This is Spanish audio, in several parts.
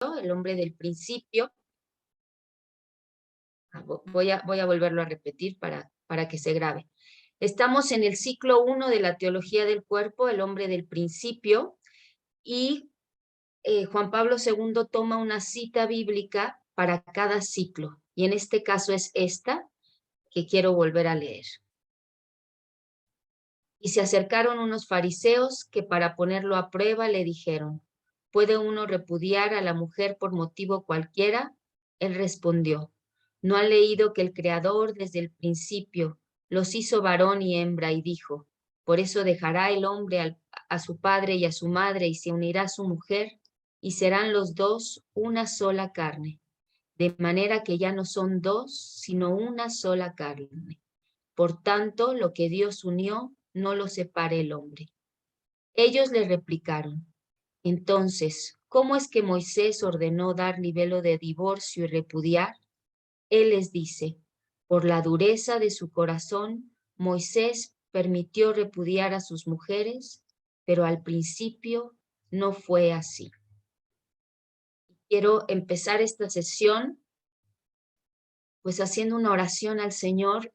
el hombre del principio. Voy a volverlo a repetir para que se grabe. Estamos en el ciclo 1 de la teología del cuerpo, el hombre del principio, y Juan Pablo II toma una cita bíblica para cada ciclo, y en este caso es esta que quiero volver a leer. Y se acercaron unos fariseos que para ponerlo a prueba le dijeron, ¿puede uno repudiar a la mujer por motivo cualquiera? Él respondió, ¿no ha leído que el Creador desde el principio los hizo varón y hembra y dijo, por eso dejará el hombre a su padre y a su madre y se unirá a su mujer y serán los dos una sola carne, de manera que ya no son dos, sino una sola carne. Por tanto, lo que Dios unió, no lo separe el hombre. Ellos le replicaron, entonces, ¿cómo es que Moisés ordenó dar libelo de divorcio y repudiar? Él les dice, por la dureza de su corazón, Moisés permitió repudiar a sus mujeres, pero al principio no fue así. Quiero empezar esta sesión pues haciendo una oración al Señor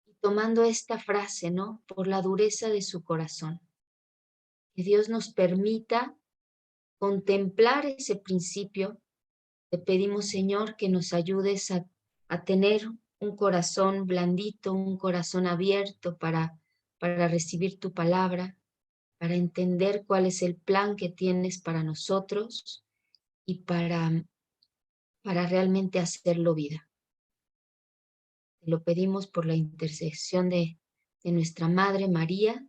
y tomando esta frase, ¿no? Por la dureza de su corazón. Que Dios nos permita contemplar ese principio. Te pedimos, Señor, que nos ayudes a tener un corazón blandito, un corazón abierto para recibir tu palabra, para entender cuál es el plan que tienes para nosotros y para realmente hacerlo vida. Te lo pedimos por la intercesión de nuestra Madre María,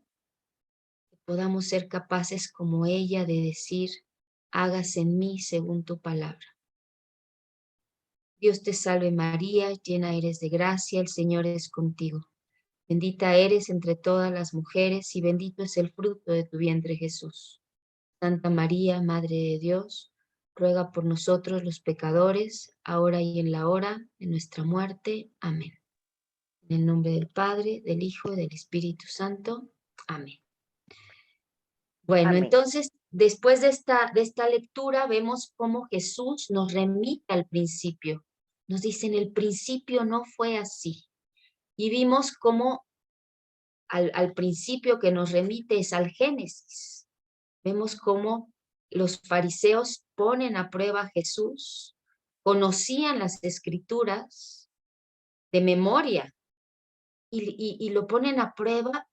que podamos ser capaces como ella de decir, hágase en mí según tu palabra. Dios te salve María, llena eres de gracia, el Señor es contigo. Bendita eres entre todas las mujeres y bendito es el fruto de tu vientre Jesús. Santa María, Madre de Dios, ruega por nosotros los pecadores, ahora y en la hora de nuestra muerte. Amén. En el nombre del Padre, del Hijo y del Espíritu Santo. Amén. Bueno, Amén. entonces, después de esta lectura, vemos cómo Jesús nos remite al principio. Nos dice, en el principio no fue así. Y vimos cómo al principio que nos remite es al Génesis. Vemos cómo los fariseos ponen a prueba a Jesús, conocían las escrituras de memoria y lo ponen a prueba.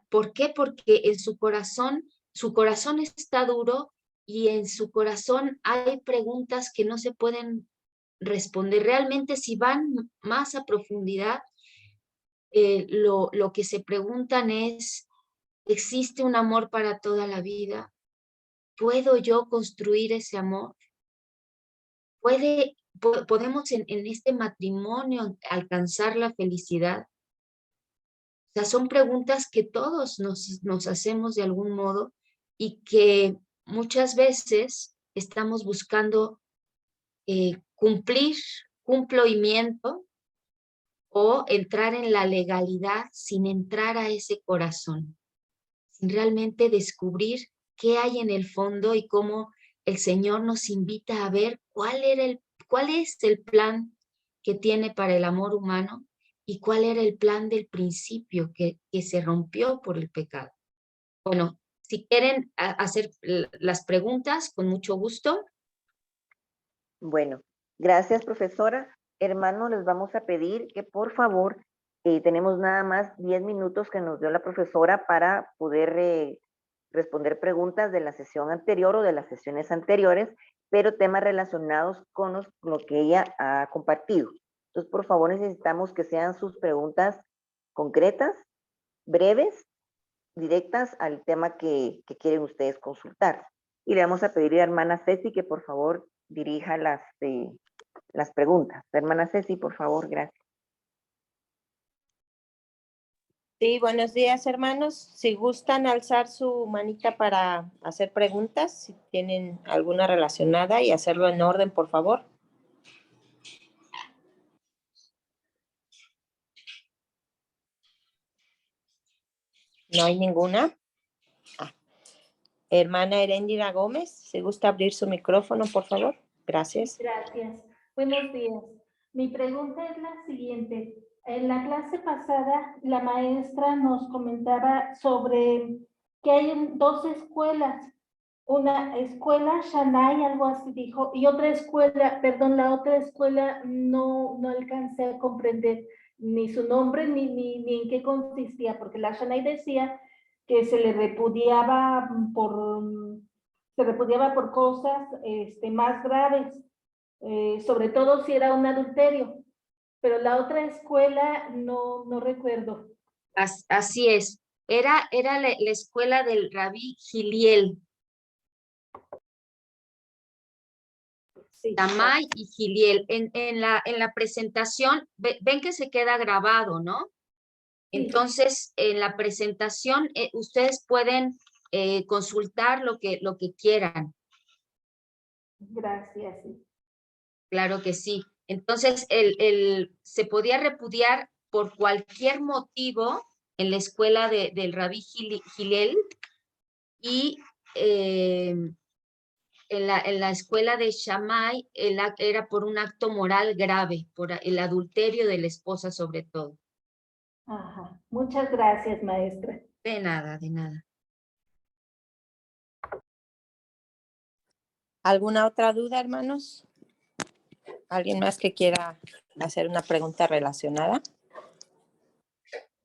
¿Por qué? Porque en su corazón está duro y en su corazón hay preguntas que no se pueden responder. Realmente si van más a profundidad, lo que se preguntan es, ¿existe un amor para toda la vida? ¿Puedo yo construir ese amor? ¿Podemos en este matrimonio alcanzar la felicidad? O sea, son preguntas que todos nos hacemos de algún modo y que muchas veces estamos buscando cumplir un cumplimiento o entrar en la legalidad sin entrar a ese corazón, sin realmente descubrir qué hay en el fondo y cómo el Señor nos invita a ver cuál es el plan que tiene para el amor humano y cuál era el plan del principio que se rompió por el pecado. Bueno, si quieren hacer las preguntas, con mucho gusto. Bueno, gracias, profesora. Hermanos, les vamos a pedir que por favor, tenemos nada más 10 minutos que nos dio la profesora para poder responder preguntas de la sesión anterior o de las sesiones anteriores, pero temas relacionados con lo que ella ha compartido. Entonces, por favor, necesitamos que sean sus preguntas concretas, breves, directas al tema que quieren ustedes consultar. Y le vamos a pedir a la hermana Ceci que por favor dirija las preguntas. Hermana Ceci, por favor, gracias. Sí, buenos días, hermanos. Si gustan alzar su manita para hacer preguntas, si tienen alguna relacionada y hacerlo en orden, por favor. ¿No hay ninguna? Hermana Heréndira Gómez, ¿se gusta abrir su micrófono, por favor? Gracias. Gracias. Buenos días. Mi pregunta es la siguiente. En la clase pasada, la maestra nos comentaba sobre que hay dos escuelas. Una escuela, Shanai, algo así dijo, y otra escuela, perdón, la otra escuela no alcancé a comprender ni su nombre ni en qué consistía, porque la Shanai decía que se repudiaba por cosas más graves, sobre todo si era un adulterio, pero la otra escuela no recuerdo. Así es. Era la escuela del Rabí Giliel, Sí. Shammai y Giliel. En la presentación, ven que se queda grabado, ¿no? Sí. Entonces, en la presentación, ustedes pueden consultar lo que quieran. Gracias. Sí. Claro que sí. Entonces, se podía repudiar por cualquier motivo en la escuela del Rabí Giliel y en la escuela de Shammai era por un acto moral grave, por el adulterio de la esposa sobre todo. Ajá. Muchas gracias, maestra. De nada, de nada. ¿Alguna otra duda, hermanos? ¿Alguien más que quiera hacer una pregunta relacionada?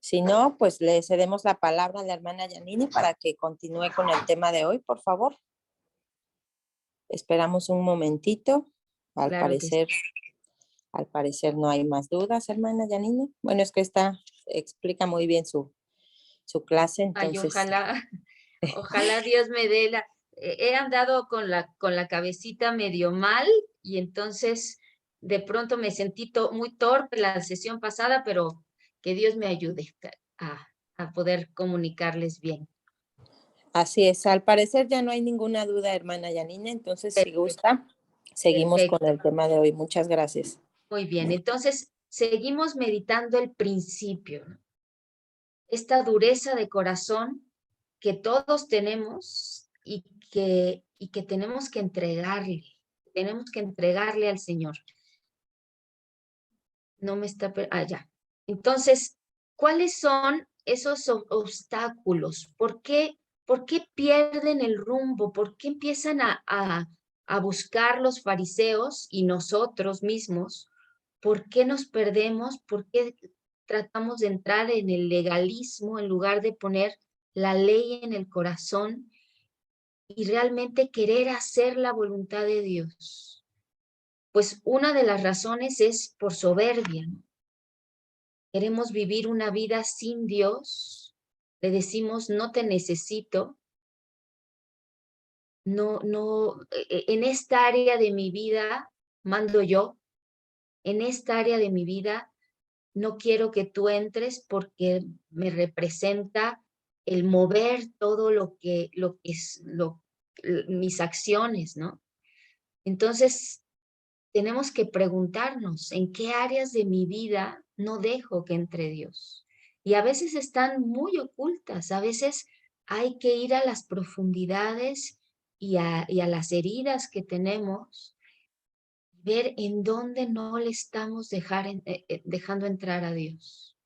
Si no, pues le cedemos la palabra a la hermana Yanini para que continúe con el tema de hoy, por favor. Esperamos un momentito. Al Claro que sí. parecer no hay más dudas, hermana Yanini. Bueno, es que explica muy bien su clase, Ay, entonces. ojalá Dios me dé he andado con la cabecita medio mal y entonces de pronto me sentí muy torpe la sesión pasada, pero que Dios me ayude a poder comunicarles bien. Así es, al parecer ya no hay ninguna duda, hermana Yanina, entonces si gusta, seguimos Perfecto. con el tema de hoy. Muchas gracias. Muy bien, entonces seguimos meditando el principio, ¿no? Esta dureza de corazón que todos tenemos y que tenemos que entregarle al Señor. No me está, ya. Entonces, ¿cuáles son esos obstáculos? ¿Por qué pierden el rumbo? ¿Por qué empiezan a buscar los fariseos y nosotros mismos? ¿Por qué nos perdemos? ¿Por qué tratamos de entrar en el legalismo en lugar de poner la ley en el corazón y realmente querer hacer la voluntad de Dios? Pues una de las razones es por soberbia, ¿no? Queremos vivir una vida sin Dios, le decimos no te necesito, en esta área de mi vida mando yo, en esta área de mi vida no quiero que tú entres porque me representa el mover todo mis acciones, ¿no? Entonces, tenemos que preguntarnos en qué áreas de mi vida no dejo que entre Dios. Y a veces están muy ocultas, a veces hay que ir a las profundidades y a las heridas que tenemos, ver en dónde no le estamos dejando entrar a Dios.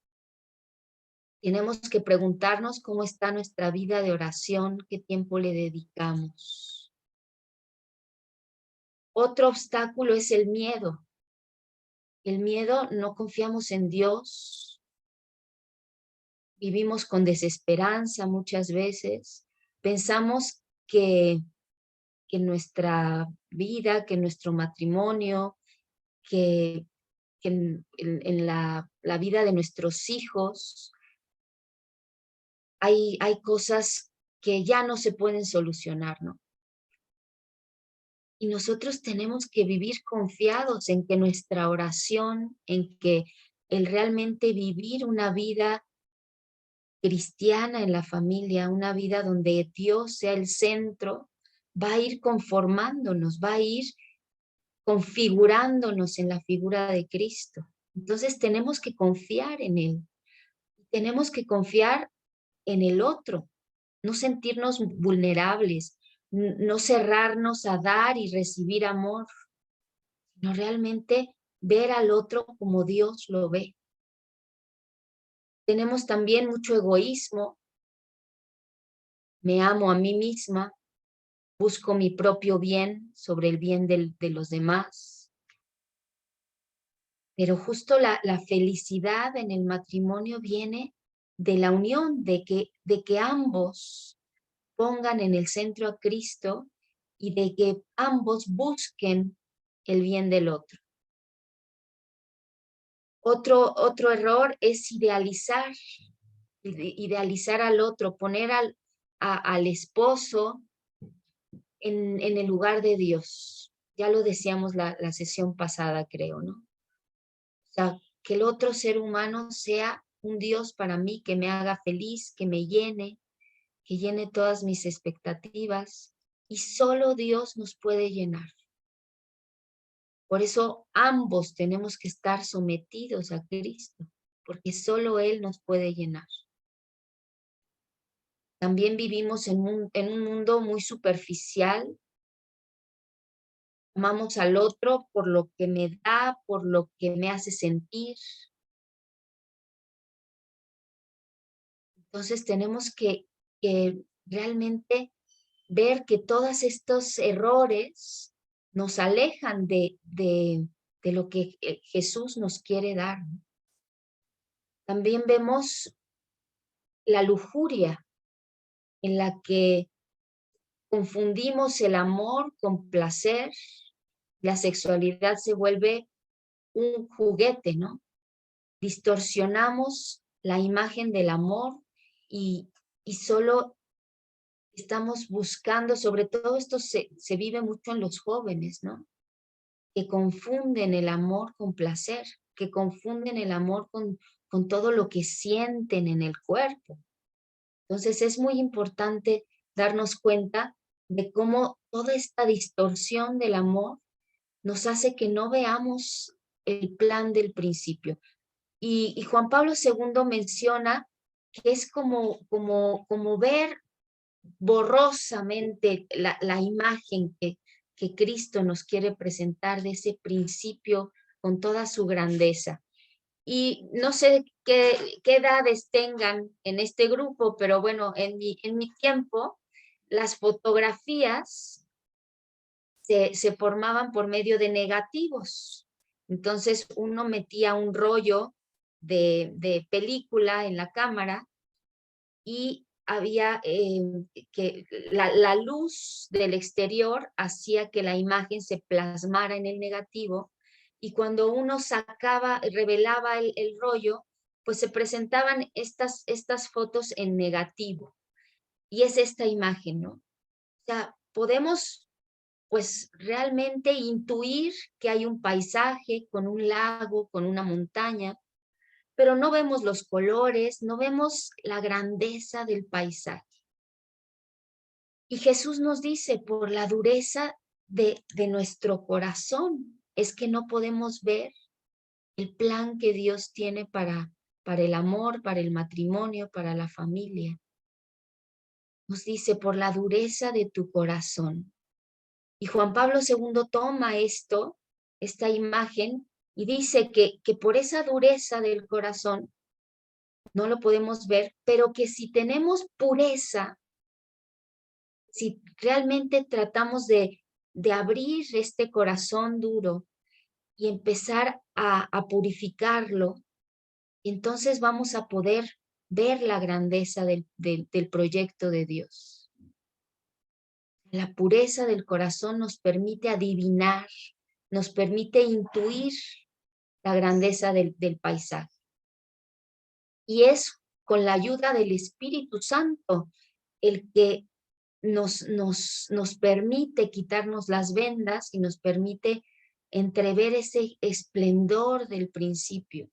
Tenemos que preguntarnos cómo está nuestra vida de oración, qué tiempo le dedicamos. Otro obstáculo es el miedo. El miedo, no confiamos en Dios, vivimos con desesperanza muchas veces, pensamos que nuestra vida, que nuestro matrimonio, que en la vida de nuestros hijos hay cosas que ya no se pueden solucionar, ¿no? Y nosotros tenemos que vivir confiados en que nuestra oración, en que el realmente vivir una vida cristiana en la familia, una vida donde Dios sea el centro, va a ir conformándonos, va a ir configurándonos en la figura de Cristo. Entonces tenemos que confiar en Él, tenemos que confiar en el otro. no sentirnos vulnerables, no cerrarnos a dar y recibir amor, sino realmente ver al otro como Dios lo ve. Tenemos también mucho egoísmo. Me amo a mí misma, busco mi propio bien sobre el bien de los demás. Pero justo la felicidad en el matrimonio viene de la unión, de que ambos pongan en el centro a Cristo y de que ambos busquen el bien del otro. Otro error es idealizar al otro, poner al esposo en el lugar de Dios. Ya lo decíamos la sesión pasada, creo, ¿no? O sea, que el otro ser humano sea un Dios para mí, que me haga feliz, que me llene, que llene todas mis expectativas. Y solo Dios nos puede llenar. Por eso ambos tenemos que estar sometidos a Cristo, porque solo Él nos puede llenar. También vivimos en un mundo muy superficial. Amamos al otro por lo que me da, por lo que me hace sentir. Entonces tenemos que realmente ver que todos estos errores nos alejan de lo que Jesús nos quiere dar. También vemos la lujuria en la que confundimos el amor con placer. La sexualidad se vuelve un juguete, ¿no? Distorsionamos la imagen del amor y solo estamos buscando, sobre todo esto se vive mucho en los jóvenes, ¿no? Que confunden el amor con placer, que confunden el amor con todo lo que sienten en el cuerpo. Entonces es muy importante darnos cuenta de cómo toda esta distorsión del amor nos hace que no veamos el plan del principio. Y Juan Pablo II menciona que es como ver borrosamente la imagen que Cristo nos quiere presentar de ese principio con toda su grandeza. Y no sé qué edades tengan en este grupo, pero bueno, en mi tiempo, las fotografías se formaban por medio de negativos. Entonces uno metía un rollo de película en la cámara y había que la luz del exterior hacía que la imagen se plasmara en el negativo, y cuando uno revelaba el rollo, pues se presentaban estas fotos en negativo. Y es esta imagen, ¿no? O sea, podemos pues realmente intuir que hay un paisaje con un lago, con una montaña, pero no vemos los colores, no vemos la grandeza del paisaje. Y Jesús nos dice, por la dureza de nuestro corazón, es que no podemos ver el plan que Dios tiene para el amor, para el matrimonio, para la familia. Nos dice, por la dureza de tu corazón. Y Juan Pablo II toma esta imagen, y dice que por esa dureza del corazón no lo podemos ver, pero que si tenemos pureza, si realmente tratamos de abrir este corazón duro y empezar a purificarlo, entonces vamos a poder ver la grandeza del proyecto de Dios. La pureza del corazón nos permite adivinar, nos permite intuir la grandeza del paisaje. Y es con la ayuda del Espíritu Santo el que nos permite quitarnos las vendas y nos permite entrever ese esplendor del principio,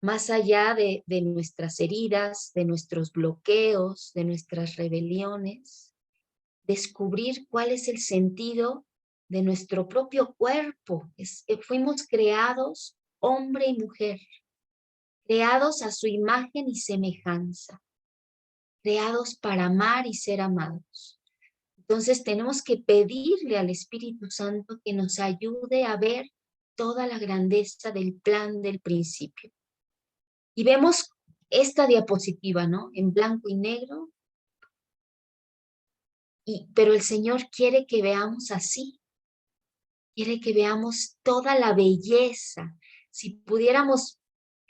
más allá de nuestras heridas, de nuestros bloqueos, de nuestras rebeliones, descubrir cuál es el sentido de nuestro propio cuerpo. Fuimos creados hombre y mujer, creados a su imagen y semejanza. creados para amar y ser amados. Entonces tenemos que pedirle al Espíritu Santo que nos ayude a ver toda la grandeza del plan del principio. Y vemos esta diapositiva, ¿no? En blanco y negro. Pero el Señor quiere que veamos así. Quiere que veamos toda la belleza. Si pudiéramos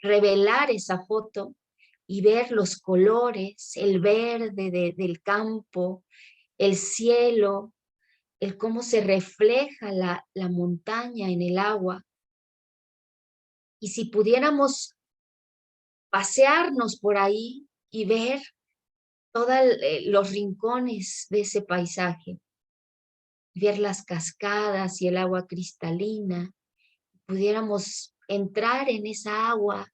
revelar esa foto y ver los colores, el verde del campo, el cielo, el cómo se refleja la montaña en el agua. Y si pudiéramos pasearnos por ahí y ver todos los rincones de ese paisaje, ver las cascadas y el agua cristalina, pudiéramos entrar en esa agua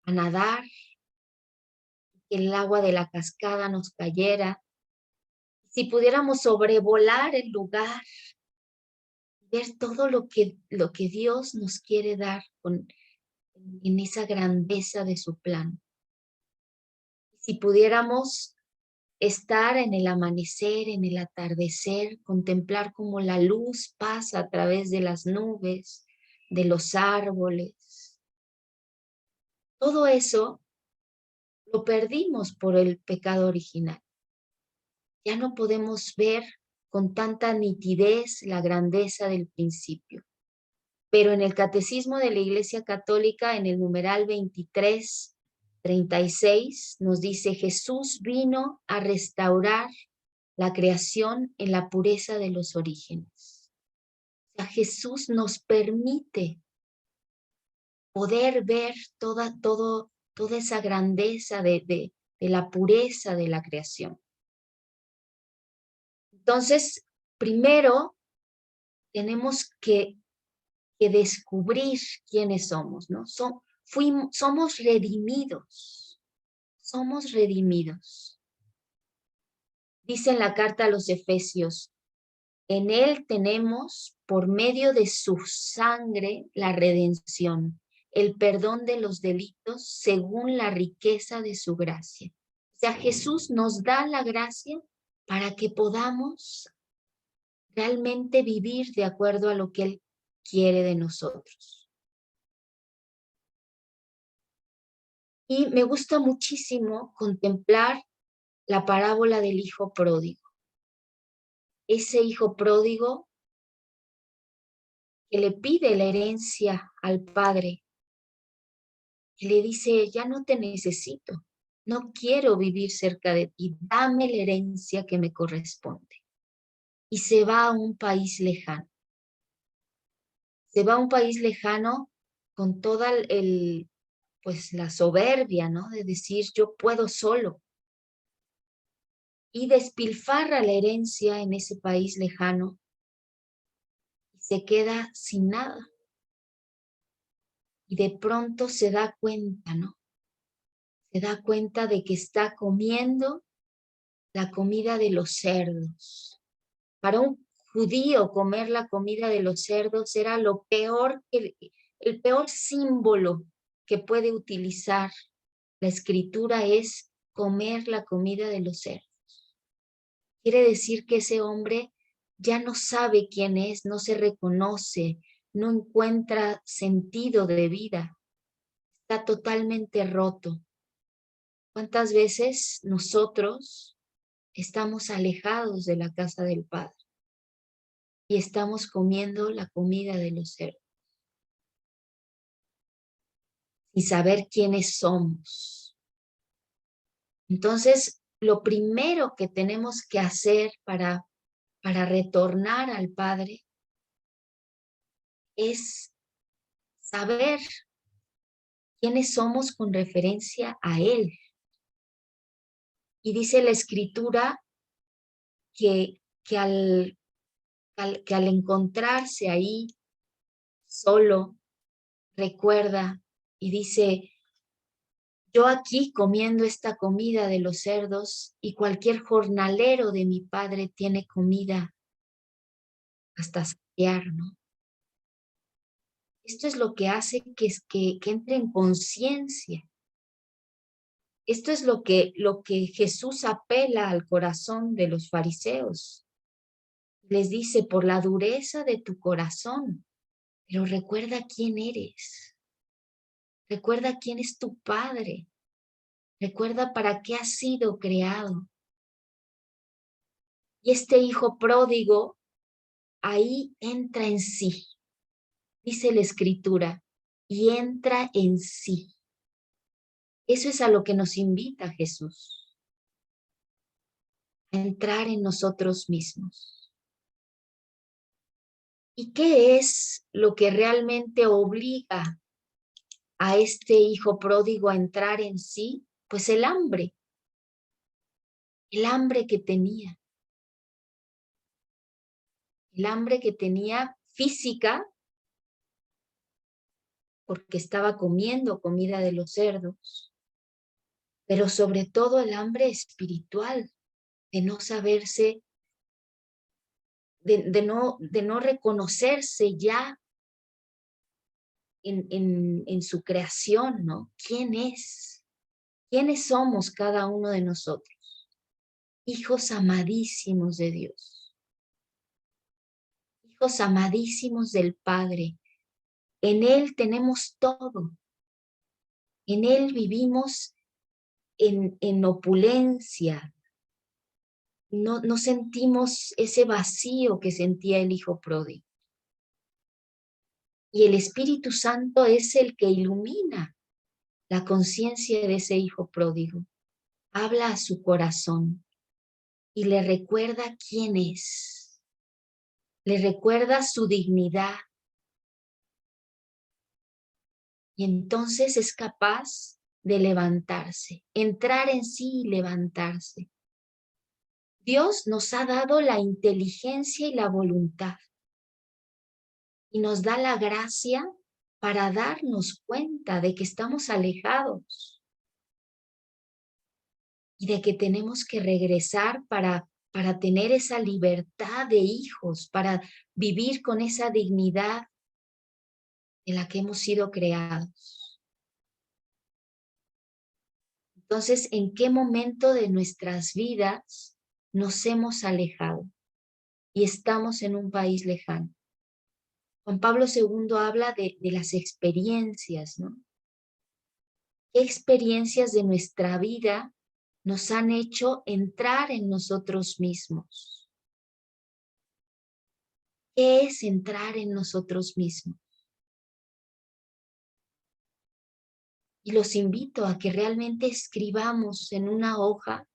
a nadar, que el agua de la cascada nos cayera, si pudiéramos sobrevolar el lugar, ver todo lo que Dios nos quiere dar en esa grandeza de su plan. Si pudiéramos estar en el amanecer, en el atardecer, contemplar cómo la luz pasa a través de las nubes, de los árboles. Todo eso lo perdimos por el pecado original. Ya no podemos ver con tanta nitidez la grandeza del principio. Pero en el Catecismo de la Iglesia Católica, en el numeral 2336, nos dice: Jesús vino a restaurar la creación en la pureza de los orígenes. O sea, Jesús nos permite poder ver toda esa grandeza de la pureza de la creación. Entonces, primero tenemos que descubrir quiénes somos, ¿no? Somos redimidos, somos redimidos. Dice en la carta a los Efesios: en Él tenemos, por medio de su sangre, la redención, el perdón de los delitos según la riqueza de su gracia. O sea, Jesús nos da la gracia para que podamos realmente vivir de acuerdo a lo que Él quiere de nosotros. Y me gusta muchísimo contemplar la parábola del hijo pródigo. Ese hijo pródigo que le pide la herencia al padre y le dice: ya no te necesito, no quiero vivir cerca de ti, dame la herencia que me corresponde. Y se va a un país lejano. Se va a un país lejano con toda pues la soberbia, ¿no? De decir: yo puedo solo. Y despilfarra la herencia en ese país lejano y se queda sin nada. Y de pronto se da cuenta, ¿no? Se da cuenta de que está comiendo la comida de los cerdos. Para un judío, comer la comida de los cerdos era lo peor, el peor símbolo que puede utilizar la escritura es comer la comida de los cerdos. Quiere decir que ese hombre ya no sabe quién es, no se reconoce, no encuentra sentido de vida. Está totalmente roto. ¿Cuántas veces nosotros estamos alejados de la casa del Padre y estamos comiendo la comida de los cerdos sin saber quiénes somos? Entonces, lo primero que tenemos que hacer para retornar al Padre es saber quiénes somos con referencia a Él. Y dice la Escritura que al encontrarse ahí solo, recuerda y dice: yo aquí comiendo esta comida de los cerdos y cualquier jornalero de mi Padre tiene comida hasta saciar, ¿no? Esto es lo que hace que entre en conciencia. Esto es lo que Jesús apela al corazón de los fariseos. Les dice, por la dureza de tu corazón, pero recuerda quién eres. Recuerda quién es tu Padre. Recuerda para qué has sido creado. Y este hijo pródigo ahí entra en sí, dice la Escritura, y entra en sí. Eso es a lo que nos invita Jesús, a entrar en nosotros mismos. ¿Y qué es lo que realmente obliga a este hijo pródigo a entrar en sí? Pues el hambre que tenía. El hambre que tenía física, porque estaba comiendo comida de los cerdos, pero sobre todo el hambre espiritual, de no saberse, de no reconocerse ya en su creación, ¿no? ¿Quién es? ¿Quiénes somos cada uno de nosotros? Hijos amadísimos de Dios, hijos amadísimos del Padre. En Él tenemos todo. En Él vivimos en opulencia. No sentimos ese vacío que sentía el hijo pródigo. Y el Espíritu Santo es el que ilumina la conciencia de ese hijo pródigo. Habla a su corazón y le recuerda quién es. Le recuerda su dignidad. Y entonces es capaz de levantarse, entrar en sí y levantarse. Dios nos ha dado la inteligencia y la voluntad. Y nos da la gracia para darnos cuenta de que estamos alejados y de que tenemos que regresar para tener esa libertad de hijos, para vivir con esa dignidad en la que hemos sido creados. Entonces, ¿en qué momento de nuestras vidas nos hemos alejado y estamos en un país lejano? Juan Pablo II habla de las experiencias, ¿no? ¿Qué experiencias de nuestra vida nos han hecho entrar en nosotros mismos? ¿Qué es entrar en nosotros mismos? Y los invito a que realmente escribamos en una hoja,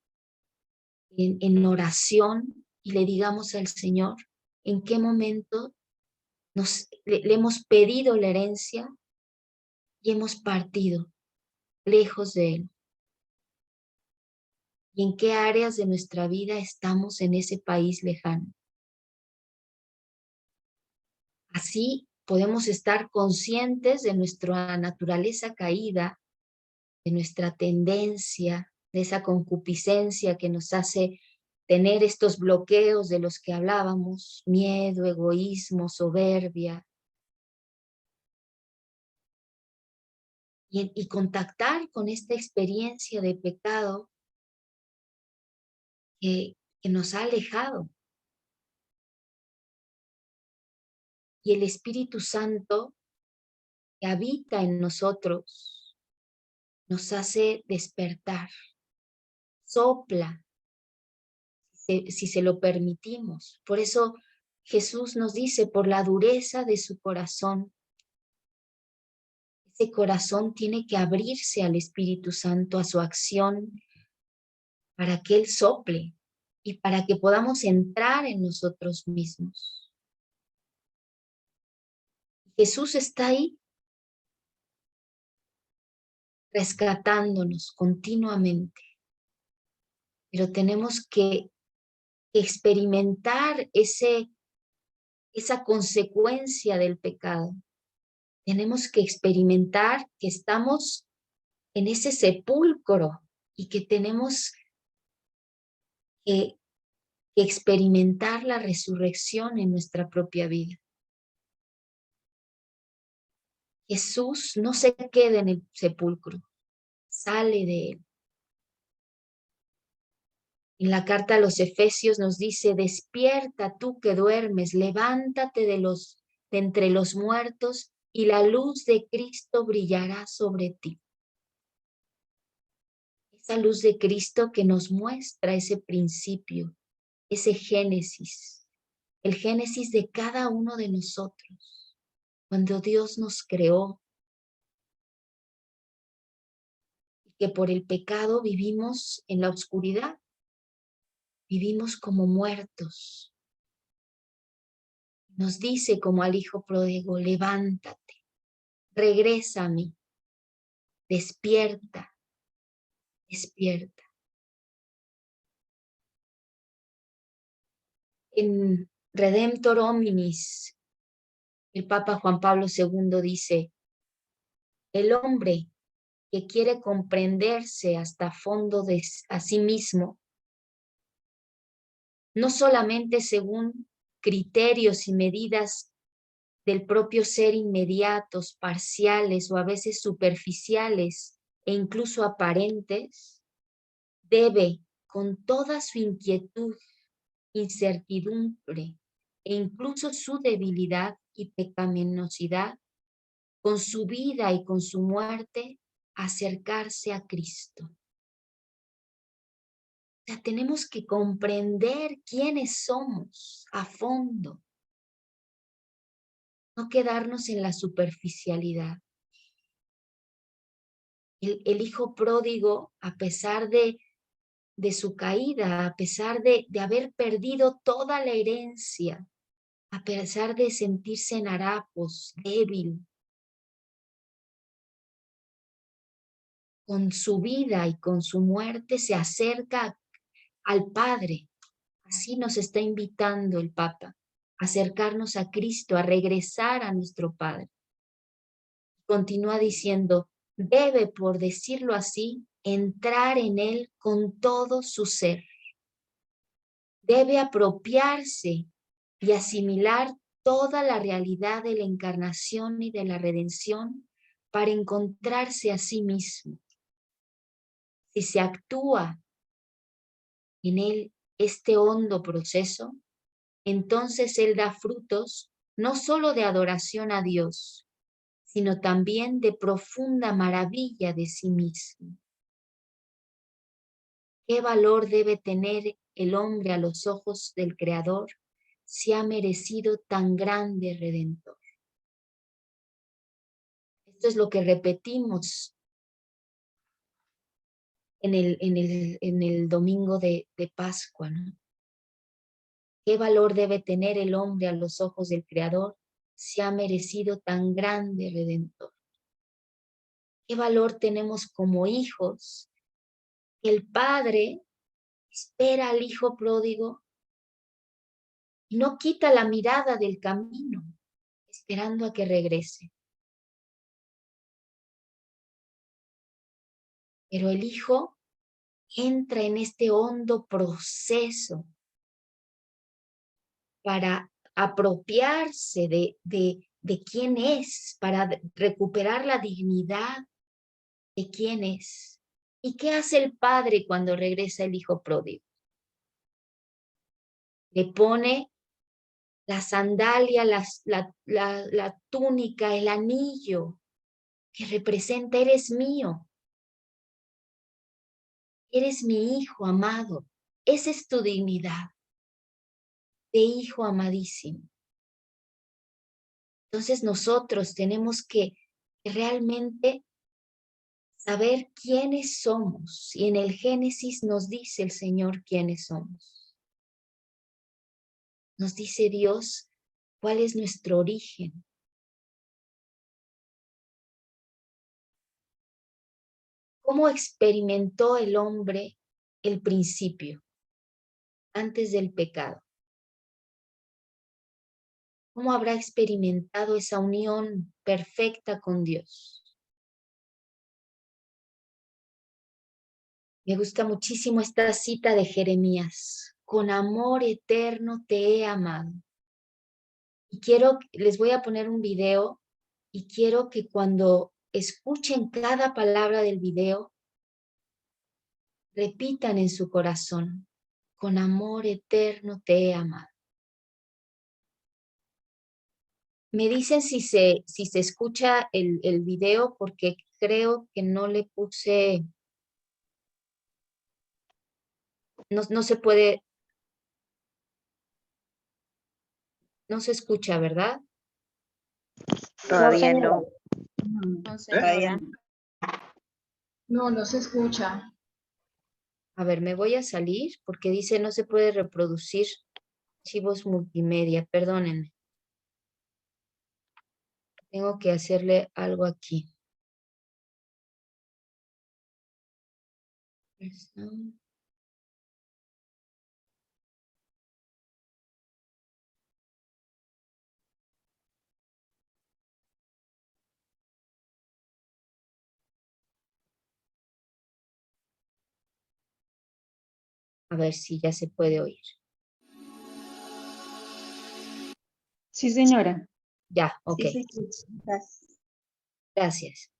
en oración, y le digamos al Señor en qué momento le hemos pedido la herencia y hemos partido lejos de Él. Y en qué áreas de nuestra vida estamos en ese país lejano. Así podemos estar conscientes de nuestra naturaleza caída, de nuestra tendencia, de esa concupiscencia que nos hace tener estos bloqueos de los que hablábamos, miedo, egoísmo, soberbia. Y contactar con esta experiencia de pecado que nos ha alejado. Y el Espíritu Santo que habita en nosotros nos hace despertar, sopla, si se lo permitimos. Por eso Jesús nos dice, por la dureza de su corazón, ese corazón tiene que abrirse al Espíritu Santo, a su acción, para que Él sople y para que podamos entrar en nosotros mismos. Jesús está ahí rescatándonos continuamente, pero tenemos que experimentar esa consecuencia del pecado. Tenemos que experimentar que estamos en ese sepulcro y que tenemos que experimentar la resurrección en nuestra propia vida. Jesús no se queda en el sepulcro, sale de él En la carta a los Efesios nos dice, despierta tú que duermes, levántate de entre los muertos y la luz de Cristo brillará sobre ti. Esa luz de Cristo que nos muestra ese principio, ese génesis, el génesis de cada uno de nosotros. Cuando Dios nos creó, y que por el pecado vivimos en la oscuridad, vivimos como muertos. Nos dice como al hijo pródigo, levántate, regresa a mí, despierta, despierta. En Redemptor Hominis, el Papa Juan Pablo II dice, el hombre que quiere comprenderse hasta fondo a sí mismo, no solamente según criterios y medidas del propio ser inmediatos, parciales o a veces superficiales e incluso aparentes, debe con toda su inquietud, incertidumbre e incluso su debilidad y pecaminosidad, con su vida y con su muerte, acercarse a Cristo. O sea, tenemos que comprender quiénes somos a fondo, no quedarnos en la superficialidad. El hijo pródigo, a pesar de su caída, a pesar de haber perdido toda la herencia, a pesar de sentirse en harapos, débil, con su vida y con su muerte se acerca al Padre. Así nos está invitando el Papa, a acercarnos a Cristo, a regresar a nuestro Padre. Continúa diciendo, debe, por decirlo así, entrar en Él con todo su ser. Debe apropiarse y asimilar toda la realidad de la encarnación y de la redención para encontrarse a sí mismo. Si se actúa en él este hondo proceso, entonces él da frutos no solo de adoración a Dios, sino también de profunda maravilla de sí mismo. ¿Qué valor debe tener el hombre a los ojos del Creador si ha merecido tan grande Redentor? Esto es lo que repetimos en el domingo de Pascua, ¿no? ¿Qué valor debe tener el hombre a los ojos del Creador si ha merecido tan grande Redentor? ¿Qué valor tenemos como hijos? El Padre espera al Hijo pródigo y no quita la mirada del camino, esperando a que regrese. Pero el Hijo entra en este hondo proceso para apropiarse de quién es, para recuperar la dignidad de quién es. ¿Y qué hace el Padre cuando regresa el Hijo pródigo? Le pone la sandalia, la túnica, el anillo, que representa, eres mío. Eres mi hijo amado. Esa es tu dignidad de hijo amadísimo. Entonces nosotros tenemos que realmente saber quiénes somos. Y en el Génesis nos dice el Señor quiénes somos. Nos dice Dios cuál es nuestro origen. ¿Cómo experimentó el hombre el principio antes del pecado? ¿Cómo habrá experimentado esa unión perfecta con Dios? Me gusta muchísimo esta cita de Jeremías. Con amor eterno te he amado. Y les voy a poner un video y quiero que cuando escuchen cada palabra del video, repitan en su corazón. con amor eterno te he amado. Me dicen si se escucha el video porque creo que no le puse, no se puede, no se escucha, ¿verdad? Todavía no. No, señora. No, no se escucha. A ver, me voy a salir porque dice no se puede reproducir archivos multimedia, perdónenme. Tengo que hacerle algo aquí. A ver si ya se puede oír. Sí, señora. Ya, ok. Sí, se escucha. Gracias. Gracias.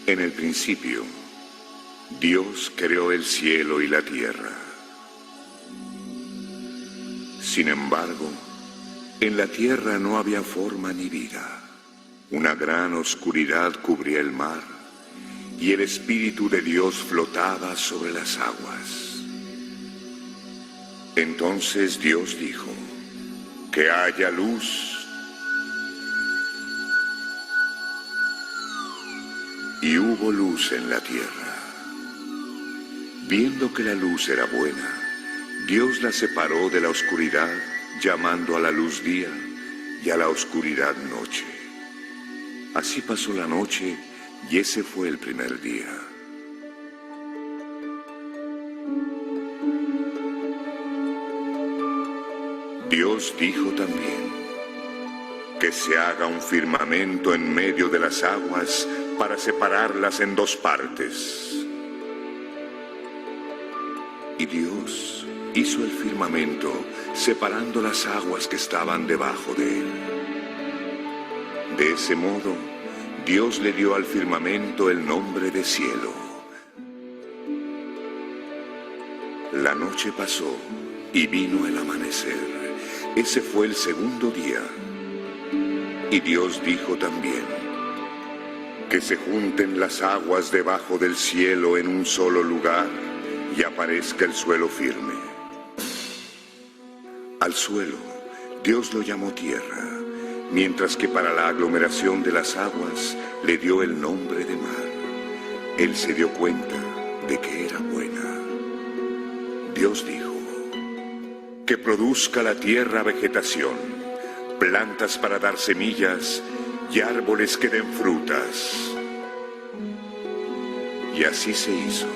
En el principio, Dios creó el cielo y la tierra. Sin embargo, en la tierra no había forma ni vida. Una gran oscuridad cubría el mar y el Espíritu de Dios flotaba sobre las aguas. Entonces Dios dijo, que haya luz. Y hubo luz en la tierra. Viendo que la luz era buena, Dios la separó de la oscuridad, llamando a la luz día y a la oscuridad noche. Así pasó la noche y ese fue el primer día. Dios dijo también, que se haga un firmamento en medio de las aguas para separarlas en dos partes. Y Dios hizo el firmamento separando las aguas que estaban debajo de él. De ese modo, Dios le dio al firmamento el nombre de cielo. La noche pasó y vino el amanecer. Ese fue el segundo día. Y Dios dijo también, que se junten las aguas debajo del cielo en un solo lugar y aparezca el suelo firme. Al suelo, Dios lo llamó tierra, mientras que para la aglomeración de las aguas le dio el nombre de mar. Él se dio cuenta de que era buena. Dios dijo, que produzca la tierra vegetación, plantas para dar semillas y árboles que den frutas. Y así se hizo.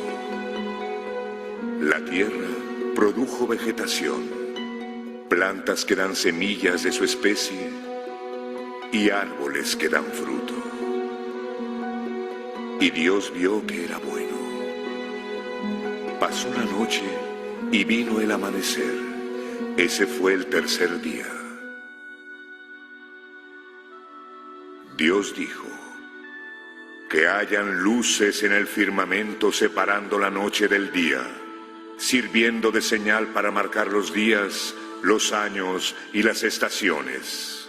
La tierra produjo vegetación, plantas que dan semillas de su especie y árboles que dan fruto. Y Dios vio que era bueno. Pasó la noche y vino el amanecer. Ese fue el tercer día. Dios dijo, que hayan luces en el firmamento separando la noche del día, sirviendo de señal para marcar los días, los años y las estaciones.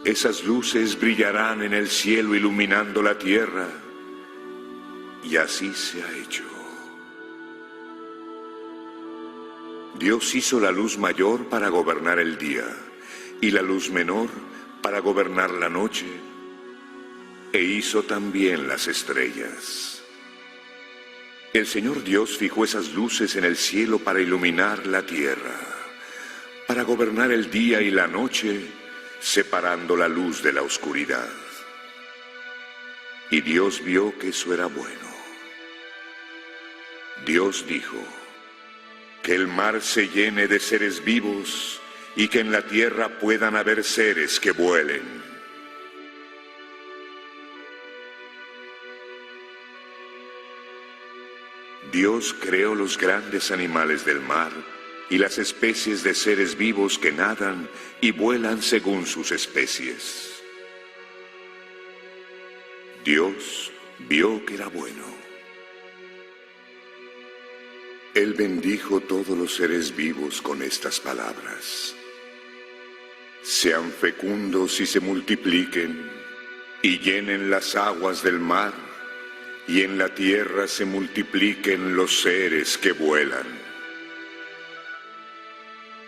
Esas luces brillarán en el cielo iluminando la tierra, y así se ha hecho. Dios hizo la luz mayor para gobernar el día, y la luz menor para gobernar la noche, e hizo también las estrellas. El Señor Dios fijó esas luces en el cielo para iluminar la tierra, para gobernar el día y la noche, separando la luz de la oscuridad. Y Dios vio que eso era bueno. Dios dijo, que el mar se llene de seres vivos y que en la tierra puedan haber seres que vuelen. Dios creó los grandes animales del mar y las especies de seres vivos que nadan y vuelan según sus especies. Dios vio que era bueno. Él bendijo todos los seres vivos con estas palabras: sean fecundos y se multipliquen, y llenen las aguas del mar, y en la tierra se multipliquen los seres que vuelan.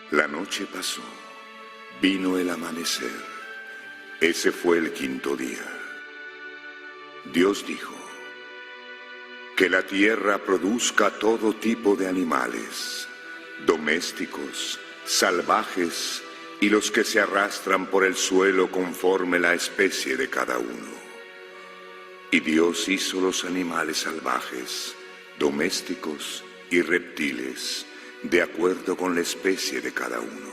La noche pasó, vino el amanecer. Ese fue el quinto día. Dios dijo: que la tierra produzca todo tipo de animales, domésticos, salvajes, y los que se arrastran por el suelo conforme la especie de cada uno. Y Dios hizo los animales salvajes, domésticos y reptiles, de acuerdo con la especie de cada uno.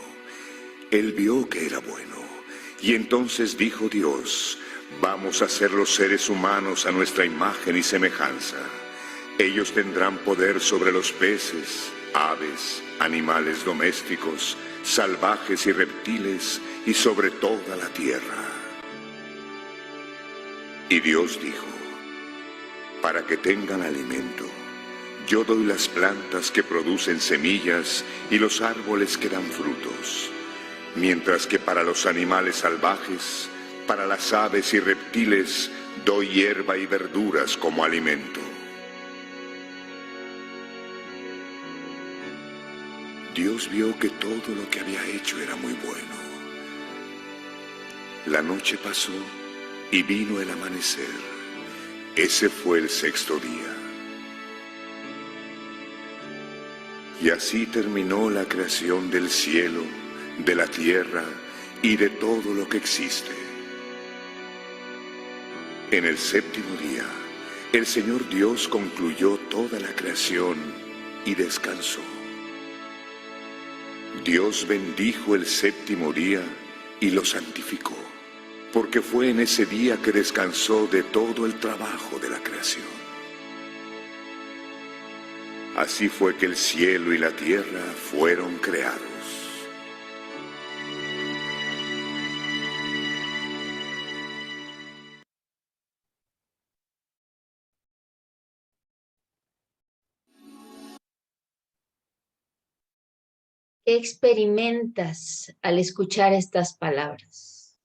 Él vio que era bueno, y entonces dijo Dios: vamos a hacer los seres humanos a nuestra imagen y semejanza. Ellos tendrán poder sobre los peces, aves, animales domésticos, salvajes y reptiles, y sobre toda la tierra. Y Dios dijo: para que tengan alimento, yo doy las plantas que producen semillas y los árboles que dan frutos, mientras que para los animales salvajes, para las aves y reptiles, doy hierba y verduras como alimento. Dios vio que todo lo que había hecho era muy bueno. La noche pasó y vino el amanecer. Ese fue el sexto día. Y así terminó la creación del cielo, de la tierra y de todo lo que existe. En el séptimo día, el Señor Dios concluyó toda la creación y descansó. Dios bendijo el séptimo día y lo santificó, porque fue en ese día que descansó de todo el trabajo de la creación. Así fue que el cielo y la tierra fueron creados. ¿Qué experimentas al escuchar estas palabras?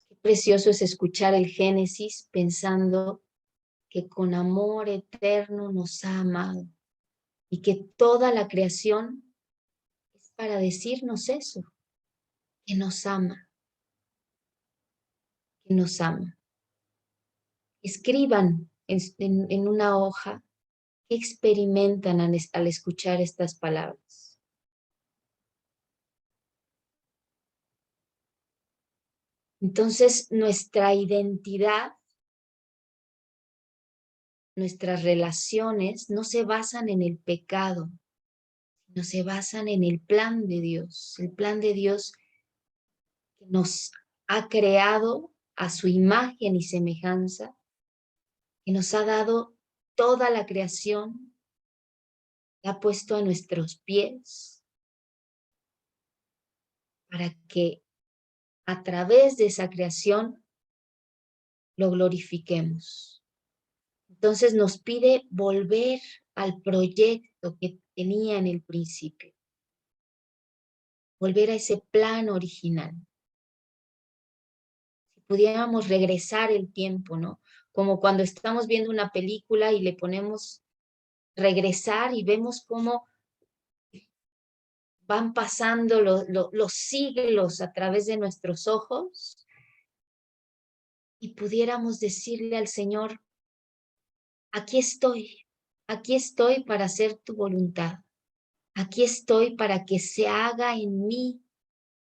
Qué precioso es escuchar el Génesis pensando que con amor eterno nos ha amado y que toda la creación es para decirnos eso, que nos ama, que nos ama. Escriban en una hoja qué experimentan al escuchar estas palabras. Entonces, nuestra identidad, nuestras relaciones no se basan en el pecado, sino se basan en el plan de Dios. El plan de Dios que nos ha creado a su imagen y semejanza, que nos ha dado toda la creación, la ha puesto a nuestros pies para que a través de esa creación lo glorifiquemos. Entonces nos pide volver al proyecto que tenía en el principio, volver a ese plan original. Si pudiéramos regresar el tiempo, ¿no? Como cuando estamos viendo una película y le ponemos regresar y vemos cómo van pasando los siglos a través de nuestros ojos y pudiéramos decirle al Señor: aquí estoy para hacer tu voluntad, aquí estoy para que se haga en mí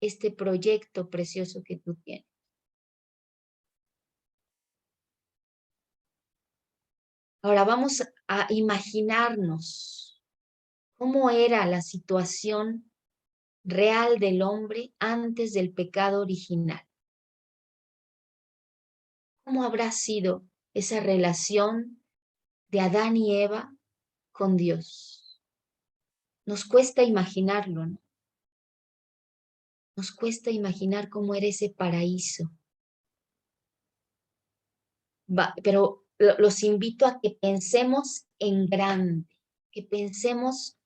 este proyecto precioso que tú tienes. Ahora vamos a imaginarnos cómo era la situación real del hombre antes del pecado original. ¿Cómo habrá sido esa relación de Adán y Eva con Dios. Nos cuesta imaginarlo, ¿no? Nos cuesta imaginar cómo era ese paraíso. Pero los invito a que pensemos en grande, que pensemos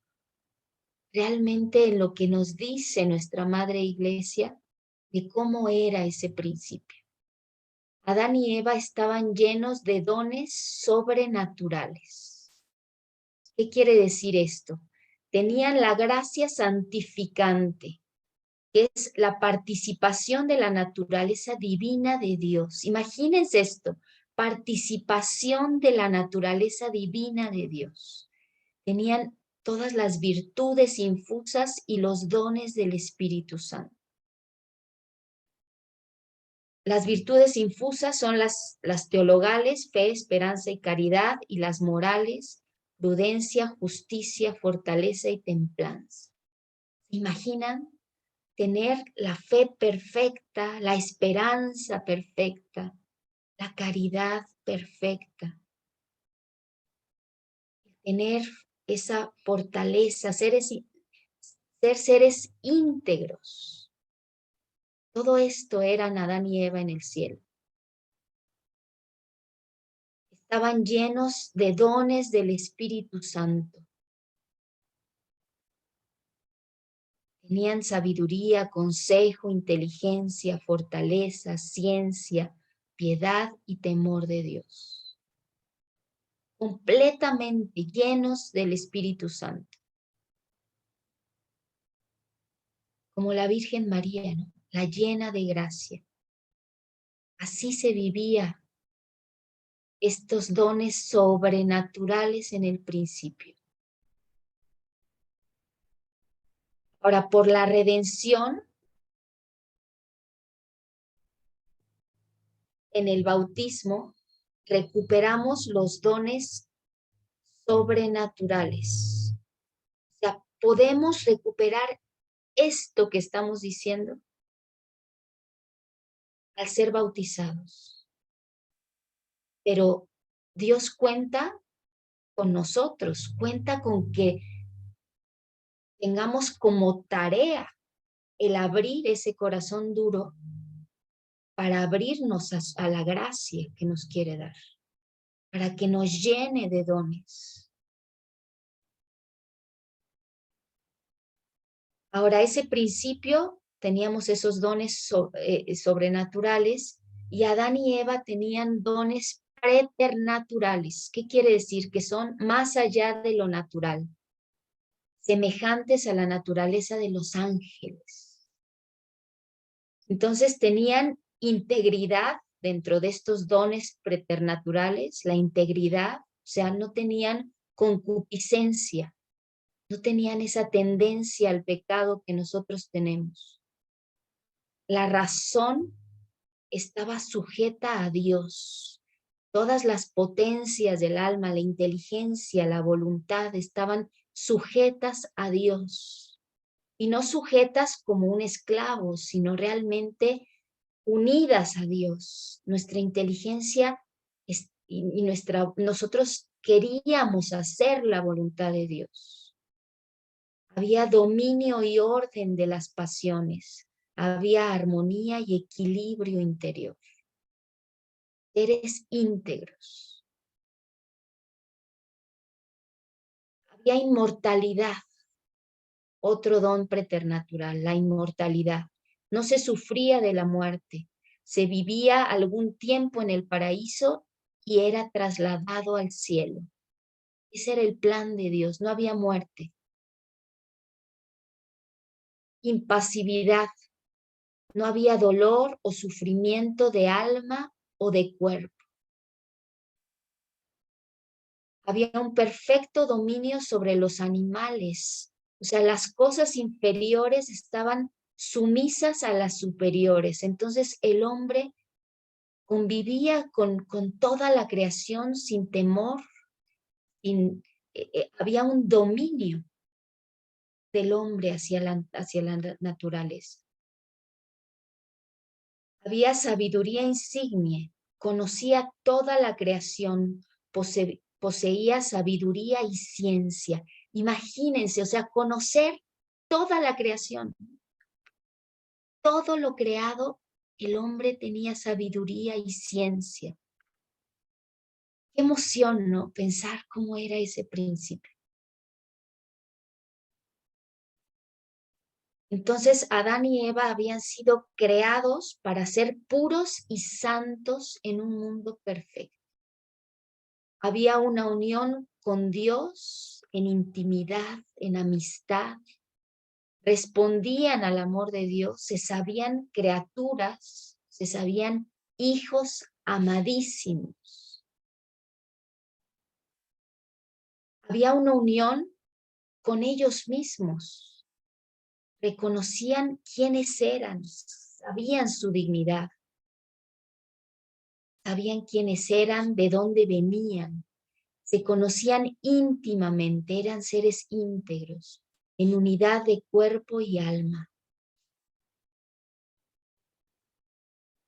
realmente en lo que nos dice nuestra Madre Iglesia de cómo era ese principio. Adán y Eva estaban llenos de dones sobrenaturales. ¿Qué quiere decir esto? Tenían la gracia santificante, que es la participación de la naturaleza divina de Dios. Imagínense esto, participación de la naturaleza divina de Dios. Tenían todas las virtudes infusas y los dones del Espíritu Santo. Las virtudes infusas son las teologales, fe, esperanza y caridad, y las morales, prudencia, justicia, fortaleza y templanza. ¿Se imaginan tener la fe perfecta, la esperanza perfecta, la caridad perfecta? Tener esa fortaleza, ser seres íntegros. Todo esto eran Adán y Eva en el cielo. Estaban llenos de dones del Espíritu Santo. Tenían sabiduría, consejo, inteligencia, fortaleza, ciencia, piedad y temor de Dios. Completamente llenos del Espíritu Santo. Como la Virgen María, ¿no? La llena de gracia. Así se vivía estos dones sobrenaturales en el principio. Ahora, por la redención, en el bautismo, recuperamos los dones sobrenaturales. O sea, podemos recuperar esto que estamos diciendo al ser bautizados. Pero Dios cuenta con nosotros, cuenta con que tengamos como tarea el abrir ese corazón duro para abrirnos a la gracia que nos quiere dar, para que nos llene de dones. Ahora, ese principio, teníamos esos dones sobrenaturales, y Adán y Eva tenían dones preternaturales. ¿Qué quiere decir? Que son más allá de lo natural, semejantes a la naturaleza de los ángeles. Entonces tenían integridad dentro de estos dones preternaturales, la integridad, o sea, no tenían concupiscencia, no tenían esa tendencia al pecado que nosotros tenemos. La razón estaba sujeta a Dios. Todas las potencias del alma, la inteligencia, la voluntad estaban sujetas a Dios. Y no sujetas como un esclavo, sino realmente unidas a Dios. Nuestra inteligencia y nosotros queríamos hacer la voluntad de Dios. Había dominio y orden de las pasiones. Había armonía y equilibrio interior. Seres íntegros. Había inmortalidad. Otro don preternatural, la inmortalidad. No se sufría de la muerte. Se vivía algún tiempo en el paraíso y era trasladado al cielo. Ese era el plan de Dios. No había muerte. Impasividad. No había dolor o sufrimiento de alma o de cuerpo. Había un perfecto dominio sobre los animales. O sea, las cosas inferiores estaban sumisas a las superiores. Entonces el hombre convivía con toda la creación sin temor. Había un dominio del hombre hacia la naturaleza. Había sabiduría insigne, conocía toda la creación, poseía sabiduría y ciencia. Imagínense, o sea, conocer toda la creación. Todo lo creado, el hombre tenía sabiduría y ciencia. Qué emoción, ¿no? Pensar cómo era ese principio. Entonces, Adán y Eva habían sido creados para ser puros y santos en un mundo perfecto. Había una unión con Dios en intimidad, en amistad. Respondían al amor de Dios, se sabían criaturas, se sabían hijos amadísimos. Había una unión con ellos mismos. Reconocían quiénes eran, sabían su dignidad. Sabían quiénes eran, de dónde venían. Se conocían íntimamente, eran seres íntegros, en unidad de cuerpo y alma.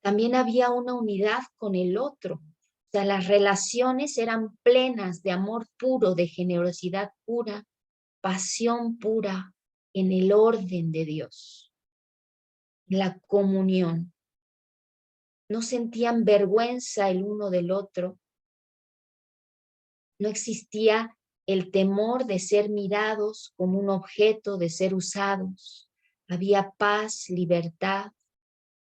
También había una unidad con el otro. O sea, las relaciones eran plenas de amor puro, de generosidad pura, pasión pura, en el orden de Dios. La comunión. No sentían vergüenza el uno del otro. No existía el temor de ser mirados como un objeto, de ser usados. Había paz, libertad.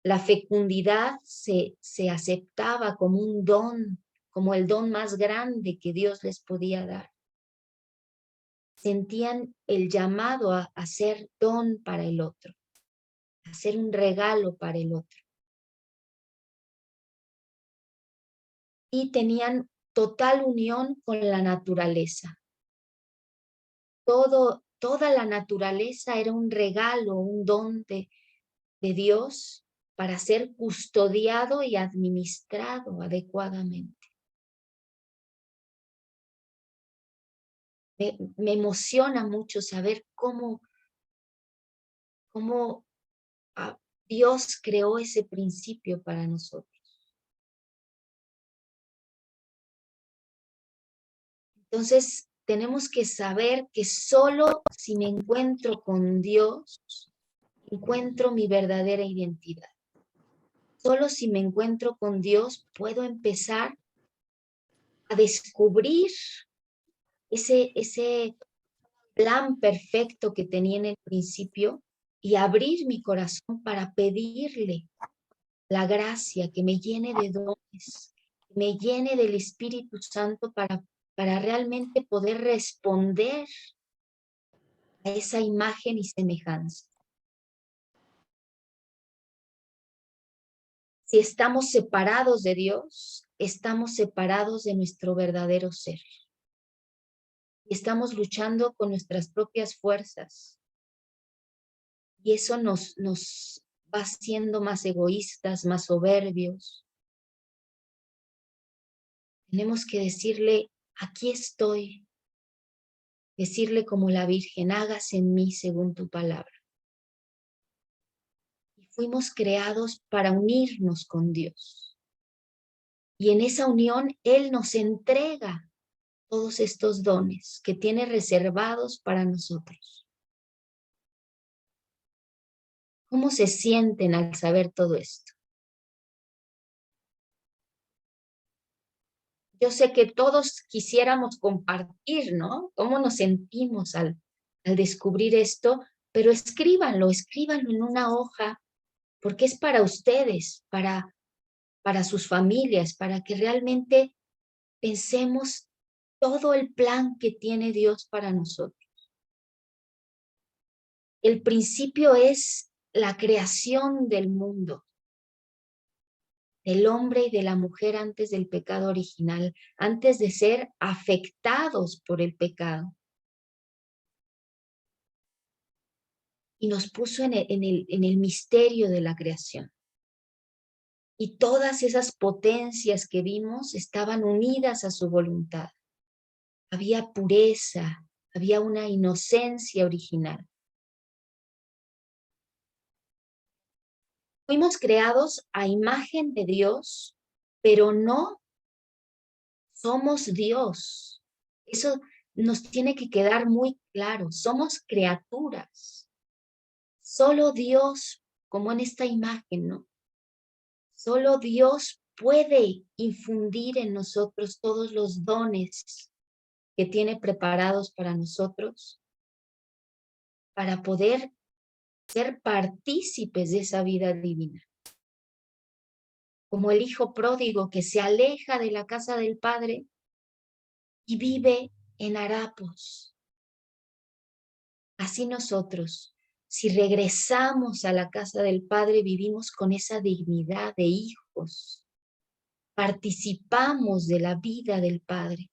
La fecundidad se aceptaba como un don, como el don más grande que Dios les podía dar. Sentían el llamado a ser don para el otro, a ser un regalo para el otro. Y tenían total unión con la naturaleza. Toda la naturaleza era un regalo, un don de Dios para ser custodiado y administrado adecuadamente. Me emociona mucho saber cómo Dios creó ese principio para nosotros. Entonces, tenemos que saber que solo si me encuentro con Dios, encuentro mi verdadera identidad. Solo si me encuentro con Dios, puedo empezar a descubrir ese plan perfecto que tenía en el principio y abrir mi corazón para pedirle la gracia, que me llene de dones, que me llene del Espíritu Santo para realmente poder responder a esa imagen y semejanza. Si estamos separados de Dios, estamos separados de nuestro verdadero ser. Y estamos luchando con nuestras propias fuerzas. Y eso nos va haciendo más egoístas, más soberbios. Tenemos que decirle, aquí estoy. Decirle como la Virgen, hágase en mí según tu palabra. Y fuimos creados para unirnos con Dios. Y en esa unión Él nos entrega todos estos dones que tiene reservados para nosotros. ¿Cómo se sienten al saber todo esto? Yo sé que todos quisiéramos compartir, ¿no? ¿Cómo nos sentimos al descubrir esto? Pero escríbanlo en una hoja, porque es para ustedes, para sus familias, para que realmente pensemos todo el plan que tiene Dios para nosotros. El principio es la creación del mundo, del hombre y de la mujer antes del pecado original, antes de ser afectados por el pecado. Y nos puso en el misterio de la creación. Y todas esas potencias que vimos estaban unidas a su voluntad. Había pureza, había una inocencia original. Fuimos creados a imagen de Dios pero no somos Dios. Eso nos tiene que quedar muy claro. Somos criaturas. Solo Dios, como en esta imagen, ¿no? Solo Dios puede infundir en nosotros todos los dones que tiene preparados para nosotros para poder ser partícipes de esa vida divina. Como el hijo pródigo que se aleja de la casa del padre y vive en harapos. Así nosotros, si regresamos a la casa del padre, vivimos con esa dignidad de hijos. Participamos de la vida del padre.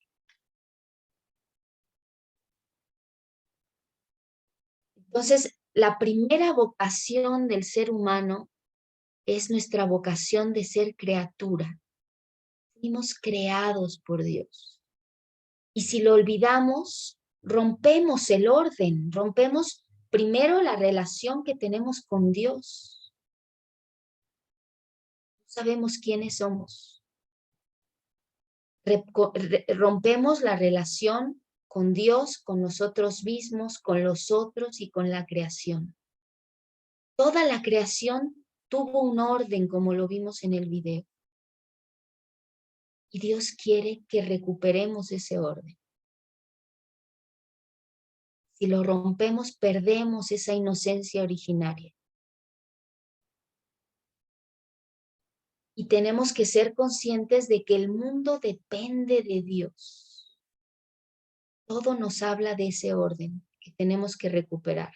Entonces, la primera vocación del ser humano es nuestra vocación de ser criatura. Fuimos creados por Dios. Y si lo olvidamos, rompemos el orden, rompemos primero la relación que tenemos con Dios. No sabemos quiénes somos. Rompemos la relación con Dios, con nosotros mismos, con los otros y con la creación. Toda la creación tuvo un orden, como lo vimos en el video. Y Dios quiere que recuperemos ese orden. Si lo rompemos, perdemos esa inocencia originaria. Y tenemos que ser conscientes de que el mundo depende de Dios. Todo nos habla de ese orden que tenemos que recuperar.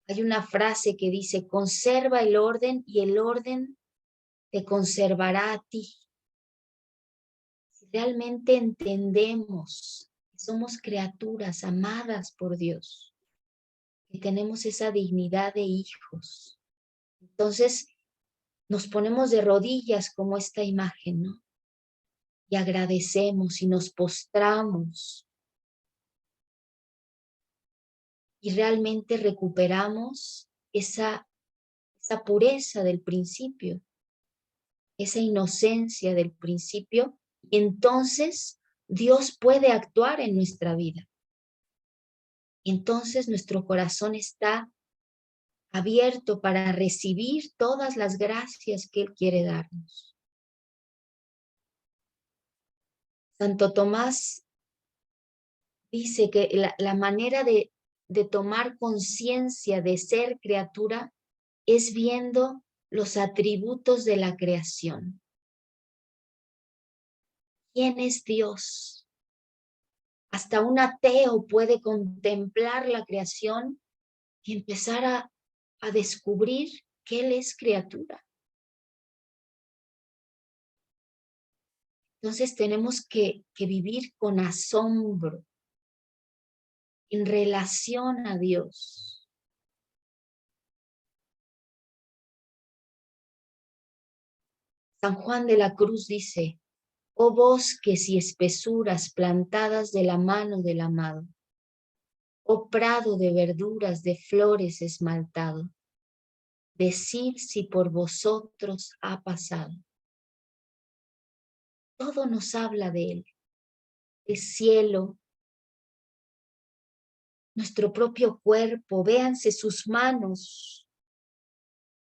Hay una frase que dice, conserva el orden y el orden te conservará a ti. Si realmente entendemos que somos criaturas amadas por Dios, que tenemos esa dignidad de hijos, entonces nos ponemos de rodillas como esta imagen, ¿no? Y agradecemos y nos postramos. Y realmente recuperamos esa pureza del principio, esa inocencia del principio, y entonces Dios puede actuar en nuestra vida. Entonces nuestro corazón está abierto para recibir todas las gracias que Él quiere darnos. Santo Tomás dice que la manera de tomar conciencia de ser criatura es viendo los atributos de la creación. ¿Quién es Dios? Hasta un ateo puede contemplar la creación y empezar a descubrir que Él es criatura. Entonces tenemos que vivir con asombro en relación a Dios. San Juan de la Cruz dice, oh bosques y espesuras plantadas de la mano del amado, oh prado de verduras, de flores esmaltado, decid si por vosotros ha pasado. Todo nos habla de Él, el cielo, nuestro propio cuerpo, véanse sus manos,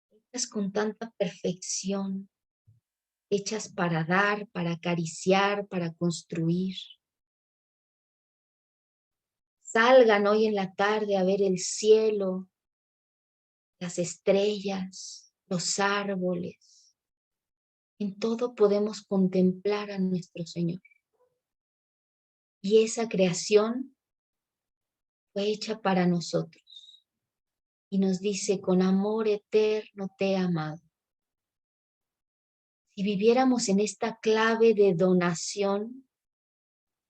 hechas con tanta perfección, hechas para dar, para acariciar, para construir. Salgan hoy en la tarde a ver el cielo, las estrellas, los árboles. En todo podemos contemplar a nuestro Señor. Y esa creación fue hecha para nosotros. Y nos dice, con amor eterno te he amado. Si viviéramos en esta clave de donación,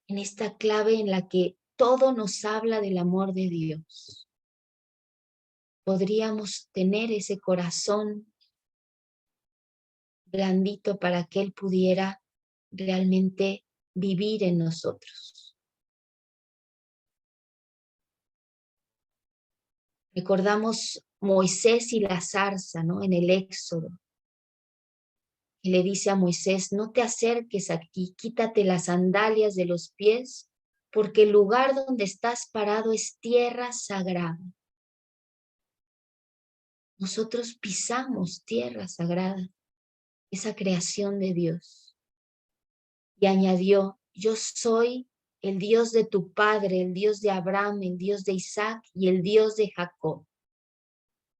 en esta clave en la que todo nos habla del amor de Dios, podríamos tener ese corazón blandito para que Él pudiera realmente vivir en nosotros. Recordamos Moisés y la zarza, ¿no? En el Éxodo. que le dice a Moisés, no te acerques aquí, quítate las sandalias de los pies, porque el lugar donde estás parado es tierra sagrada. Nosotros pisamos tierra sagrada, esa creación de Dios. Y añadió, yo soy el Dios de tu padre, el Dios de Abraham, el Dios de Isaac y el Dios de Jacob.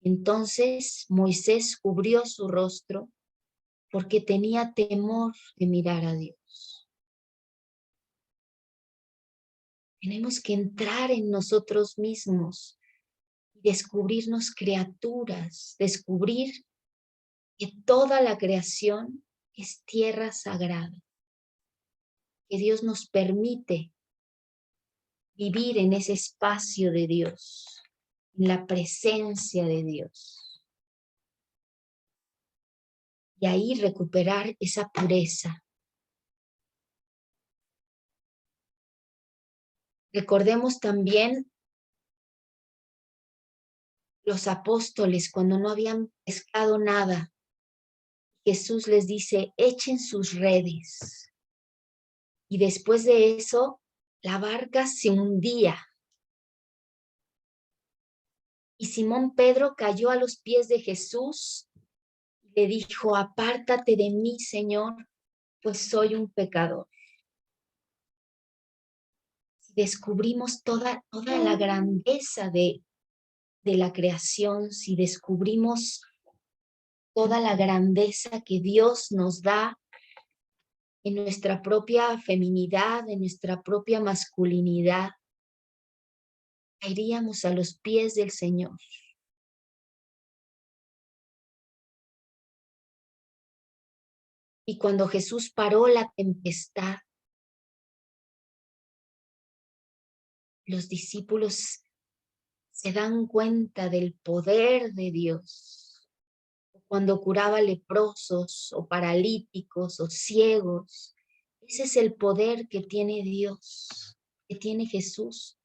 Entonces Moisés cubrió su rostro porque tenía temor de mirar a Dios. Tenemos que entrar en nosotros mismos y descubrirnos criaturas, descubrir que toda la creación es tierra sagrada, que Dios nos permite vivir en ese espacio de Dios, en la presencia de Dios. Y ahí recuperar esa pureza. Recordemos también los apóstoles cuando no habían pescado nada. Jesús les dice, echen sus redes. Y después de eso, la barca se hundía. Y Simón Pedro cayó a los pies de Jesús y le dijo, apártate de mí, Señor, pues soy un pecador. Descubrimos toda la grandeza de la creación, si descubrimos toda la grandeza que Dios nos da en nuestra propia feminidad, en nuestra propia masculinidad, caeríamos a los pies del Señor. Y cuando Jesús paró la tempestad, los discípulos se dan cuenta del poder de Dios. Cuando curaba leprosos o paralíticos o ciegos, ese es el poder que tiene Dios, que tiene Jesús,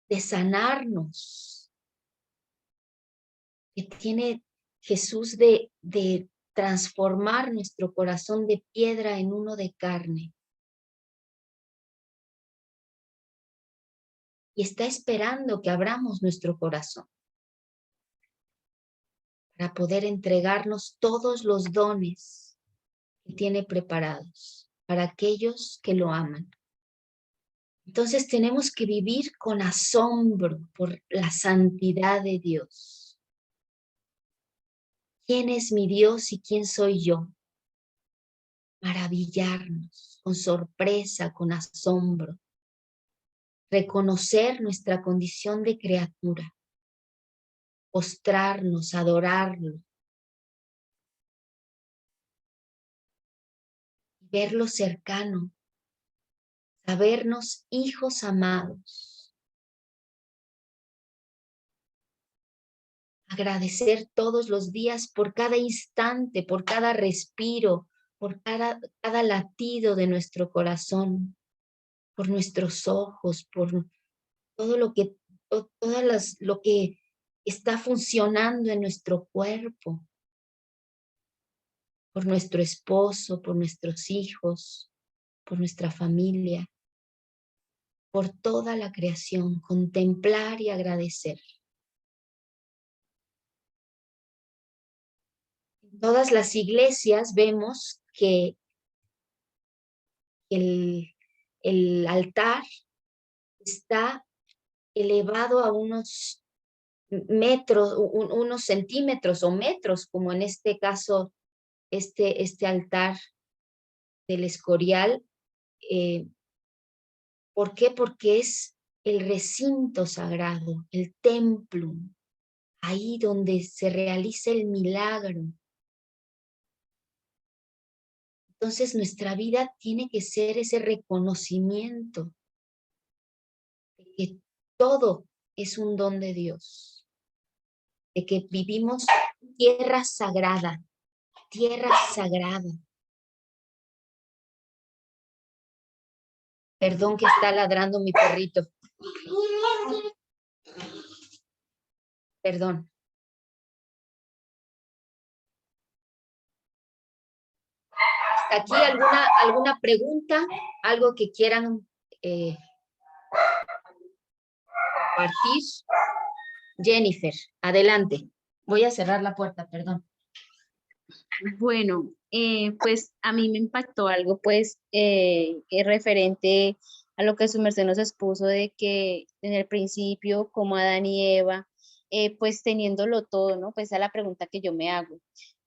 de sanarnos, que tiene Jesús de transformar nuestro corazón de piedra en uno de carne. Y está esperando que abramos nuestro corazón para poder entregarnos todos los dones que tiene preparados para aquellos que lo aman. Entonces tenemos que vivir con asombro por la santidad de Dios. ¿Quién es mi Dios y quién soy yo? Maravillarnos con sorpresa, con asombro. Reconocer nuestra condición de criatura. Postrarnos, adorarlo. Verlo cercano. Sabernos hijos amados. Agradecer todos los días por cada instante, por cada respiro, por cada latido de nuestro corazón, por nuestros ojos, por todo lo que está funcionando en nuestro cuerpo, por nuestro esposo, por nuestros hijos, por nuestra familia, por toda la creación, contemplar y agradecer. En todas las iglesias vemos que el altar está elevado a unos metros, unos centímetros o metros, como en este caso, este altar del Escorial. ¿Por qué? Porque es el recinto sagrado, el templo, ahí donde se realiza el milagro. Entonces nuestra vida tiene que ser ese reconocimiento de que todo es un don de Dios, de que vivimos tierra sagrada, tierra sagrada. Perdón que está ladrando mi perrito. Perdón. aquí alguna pregunta, algo que quieran compartir. Jennifer, adelante. Voy a cerrar la puerta, perdón. Bueno, pues a mí me impactó algo, pues, referente a lo que su merced nos expuso de que en el principio, como Adán y Eva, pues teniéndolo todo, ¿no? Pues esa es la pregunta que yo me hago.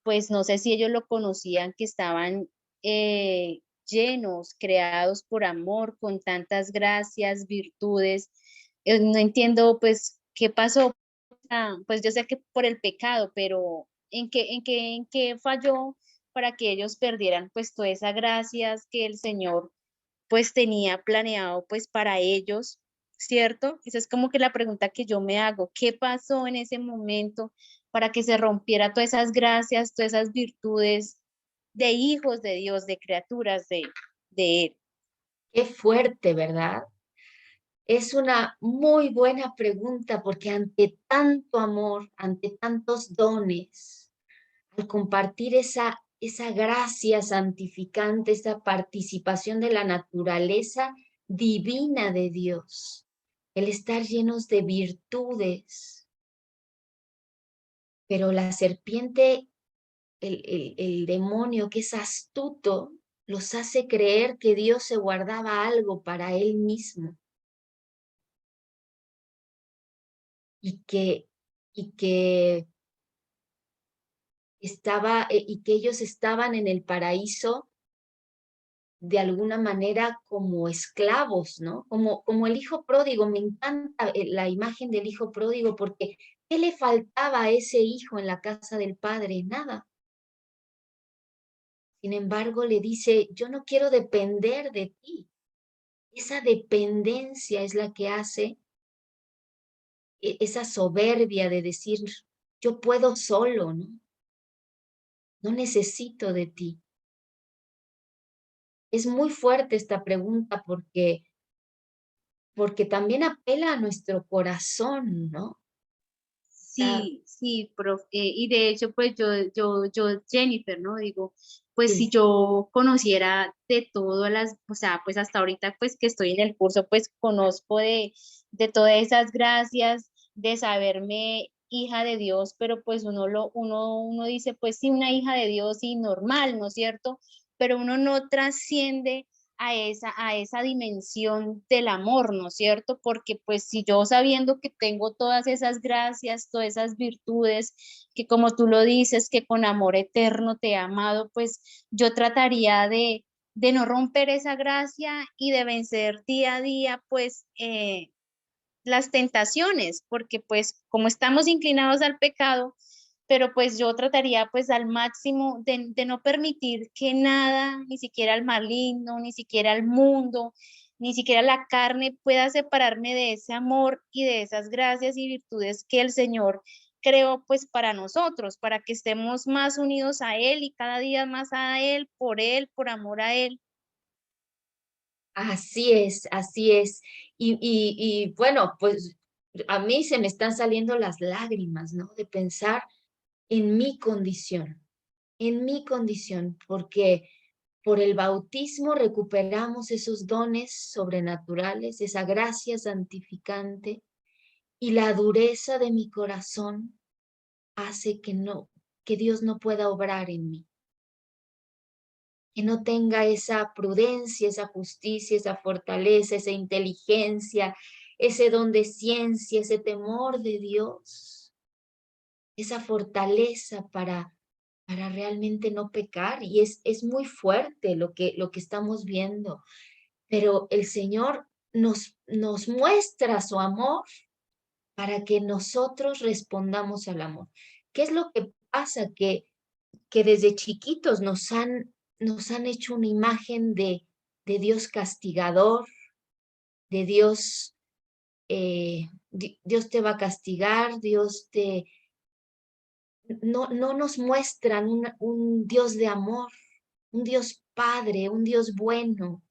Pues no sé si ellos lo conocían, que estaban llenos, creados por amor, con tantas gracias, virtudes. No entiendo, pues, qué pasó. Pues yo sé que por el pecado, pero en qué falló para que ellos perdieran pues todas esas gracias que el Señor pues tenía planeado pues para ellos, ¿cierto? Esa es como que la pregunta que yo me hago, ¿qué pasó en ese momento para que se rompiera todas esas gracias, todas esas virtudes de hijos de Dios, de criaturas de Él? Qué fuerte, ¿verdad? Es una muy buena pregunta porque ante tanto amor, ante tantos dones, al compartir esa gracia santificante, esa participación de la naturaleza divina de Dios, el estar llenos de virtudes, pero la serpiente, el demonio que es astuto, los hace creer que Dios se guardaba algo para él mismo. Y que ellos estaban en el paraíso de alguna manera como esclavos, ¿no? Como el hijo pródigo. Me encanta la imagen del hijo pródigo porque ¿qué le faltaba a ese hijo en la casa del padre? Nada. Sin embargo, le dice, yo no quiero depender de ti. Esa dependencia es la que hace esa soberbia de decir, yo puedo solo, ¿no? No necesito de ti. Es muy fuerte esta pregunta porque también apela a nuestro corazón, ¿no? Sí, sí, profe. Y de hecho, pues yo, Jennifer, ¿no? Digo, pues si Sí. yo conociera de todas las, o sea, pues hasta ahorita, pues que estoy en el curso, pues conozco de todas esas gracias, de saberme hija de Dios, pero pues uno dice, pues sí, una hija de Dios y normal, ¿no es cierto? Pero uno no trasciende a esa dimensión del amor, ¿no es cierto? Porque pues si yo sabiendo que tengo todas esas gracias, todas esas virtudes, que como tú lo dices, que con amor eterno te he amado, pues yo trataría de no romper esa gracia y de vencer día a día, pues las tentaciones, porque pues como estamos inclinados al pecado, pero pues yo trataría pues al máximo de no permitir que nada, ni siquiera el maligno, ni siquiera el mundo, ni siquiera la carne pueda separarme de ese amor y de esas gracias y virtudes que el Señor creó pues para nosotros, para que estemos más unidos a Él y cada día más a Él, por amor a Él. Así es, así es. Y bueno, pues a mí se me están saliendo las lágrimas, ¿no? De pensar en mi condición, porque por el bautismo recuperamos esos dones sobrenaturales, esa gracia santificante, y la dureza de mi corazón hace que Dios no pueda obrar en mí, que no tenga esa prudencia, esa justicia, esa fortaleza, esa inteligencia, ese don de ciencia, ese temor de Dios, esa fortaleza para realmente no pecar. Y es muy fuerte lo que estamos viendo, pero el Señor nos muestra su amor para que nosotros respondamos al amor. ¿Qué es lo que pasa? Que desde chiquitos nos han hecho una imagen de Dios castigador, de Dios, Dios te va a castigar, no nos muestran un Dios de amor, un Dios Padre, un Dios bueno,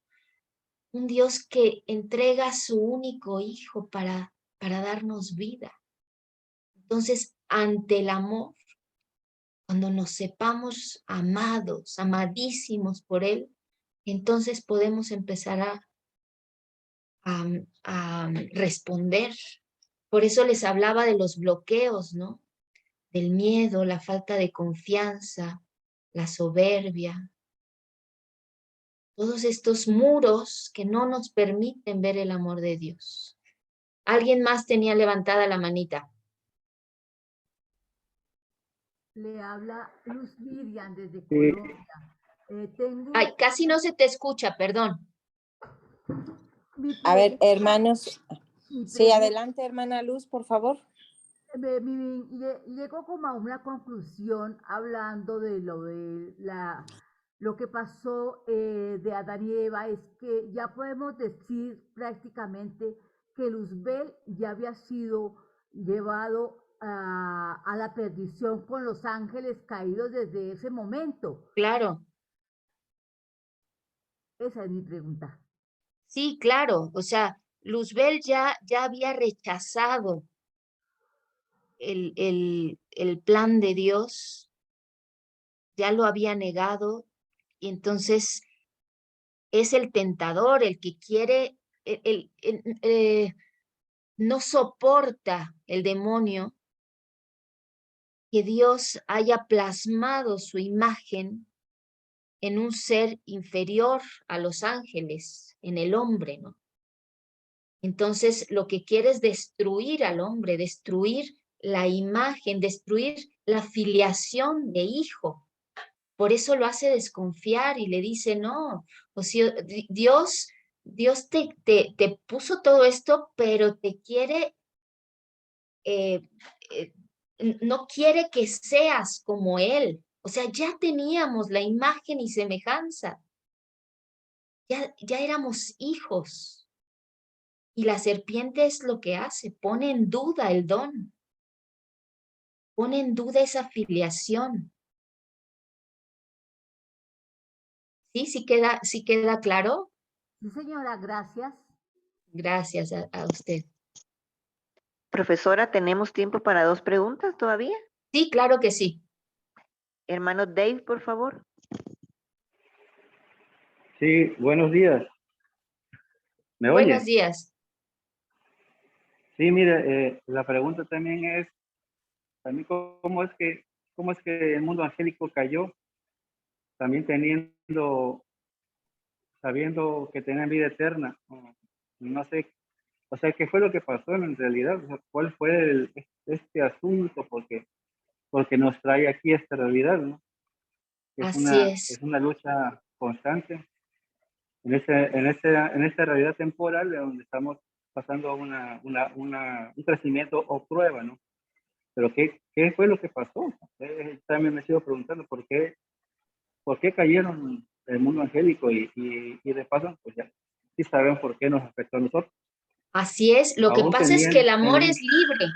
un Dios que entrega a su único Hijo para darnos vida. Entonces, ante el amor, cuando nos sepamos amados, amadísimos por Él, entonces podemos empezar a responder. Por eso les hablaba de los bloqueos, ¿no? Del miedo, la falta de confianza, la soberbia. Todos estos muros que no nos permiten ver el amor de Dios. ¿Alguien más tenía levantada la manita? Le habla Luz Miriam desde Colombia. Ay, casi no se te escucha, perdón. A ver, hermanos. mi Sí, pregunta- adelante, hermana Luz, por favor. Llego como a una conclusión hablando de lo que pasó de Adán y Eva, es que ya podemos decir prácticamente que Luzbel ya había sido llevado a la perdición con los ángeles caídos desde ese momento. Claro. Esa es mi pregunta. Sí, claro. O sea, Luzbel ya había rechazado el plan de Dios, ya lo había negado, y entonces es el tentador el que quiere, no soporta el demonio que Dios haya plasmado su imagen en un ser inferior a los ángeles, en el hombre, ¿no? Entonces lo que quiere es destruir al hombre, destruir la imagen, destruir la filiación de hijo. Por eso lo hace desconfiar y le dice, no, o sea, Dios te puso todo esto, pero te quiere, no quiere que seas como Él. O sea, ya teníamos la imagen y semejanza. Ya éramos hijos. Y la serpiente es lo que hace, pone en duda el don. Pone en duda esa filiación. ¿Sí? ¿Sí queda claro? Sí, señora, gracias. Gracias a usted. Profesora, ¿tenemos tiempo para 2 preguntas todavía? Sí, claro que sí. Hermano Dave, por favor. Sí, buenos días. ¿Me oye? Buenos días. Sí, mire, la pregunta también es, también cómo es que el mundo angélico cayó, también sabiendo que tenían vida eterna. No sé, o sea, ¿qué fue lo que pasó en realidad? O sea, ¿cuál fue este asunto? Porque nos trae aquí esta realidad, ¿no? Así Es es. una lucha constante en esta realidad temporal de donde estamos pasando un crecimiento o prueba, ¿no? Pero ¿qué fue lo que pasó? También me sigo preguntando por qué cayeron el mundo angélico y de paso, pues ya sí sabemos por qué nos afectó a nosotros. Así es. Lo que Aún pasa es que el amor teniendo, es libre.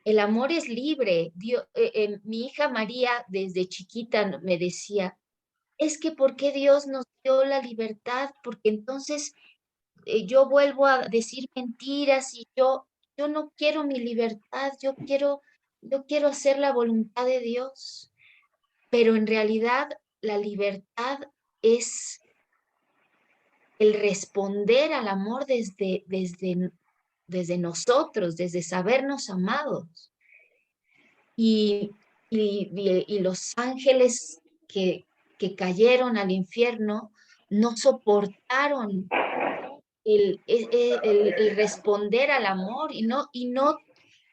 El amor es libre. Mi hija María desde chiquita me decía, es que ¿por qué Dios nos dio la libertad? Porque entonces yo vuelvo a decir mentiras y yo no quiero mi libertad, yo quiero hacer la voluntad de Dios. Pero en realidad la libertad es el responder al amor desde nosotros, desde sabernos amados. Y los ángeles que cayeron al infierno no soportaron el responder al amor y no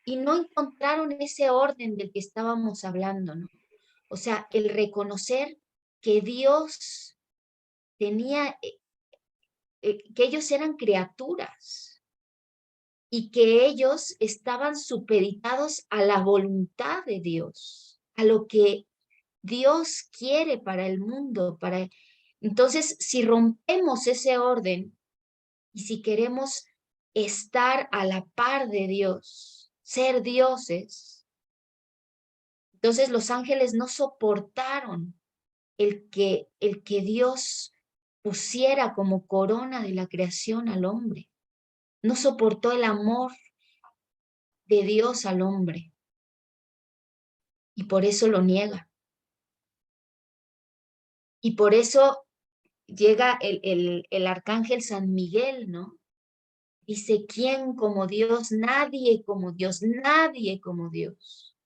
encontraron ese orden del que estábamos hablando, ¿no? O sea, el reconocer que Dios tenía, que ellos eran criaturas y que ellos estaban supeditados a la voluntad de Dios, a lo que Dios quiere para el mundo. Entonces, si rompemos ese orden y si queremos estar a la par de Dios, ser dioses, entonces los ángeles no soportaron el que Dios pusiera como corona de la creación al hombre. No soportó el amor de Dios al hombre. Y por eso lo niega. Y por eso llega el arcángel San Miguel, ¿no? Dice, ¿quién como Dios? Nadie como Dios, nadie como Dios.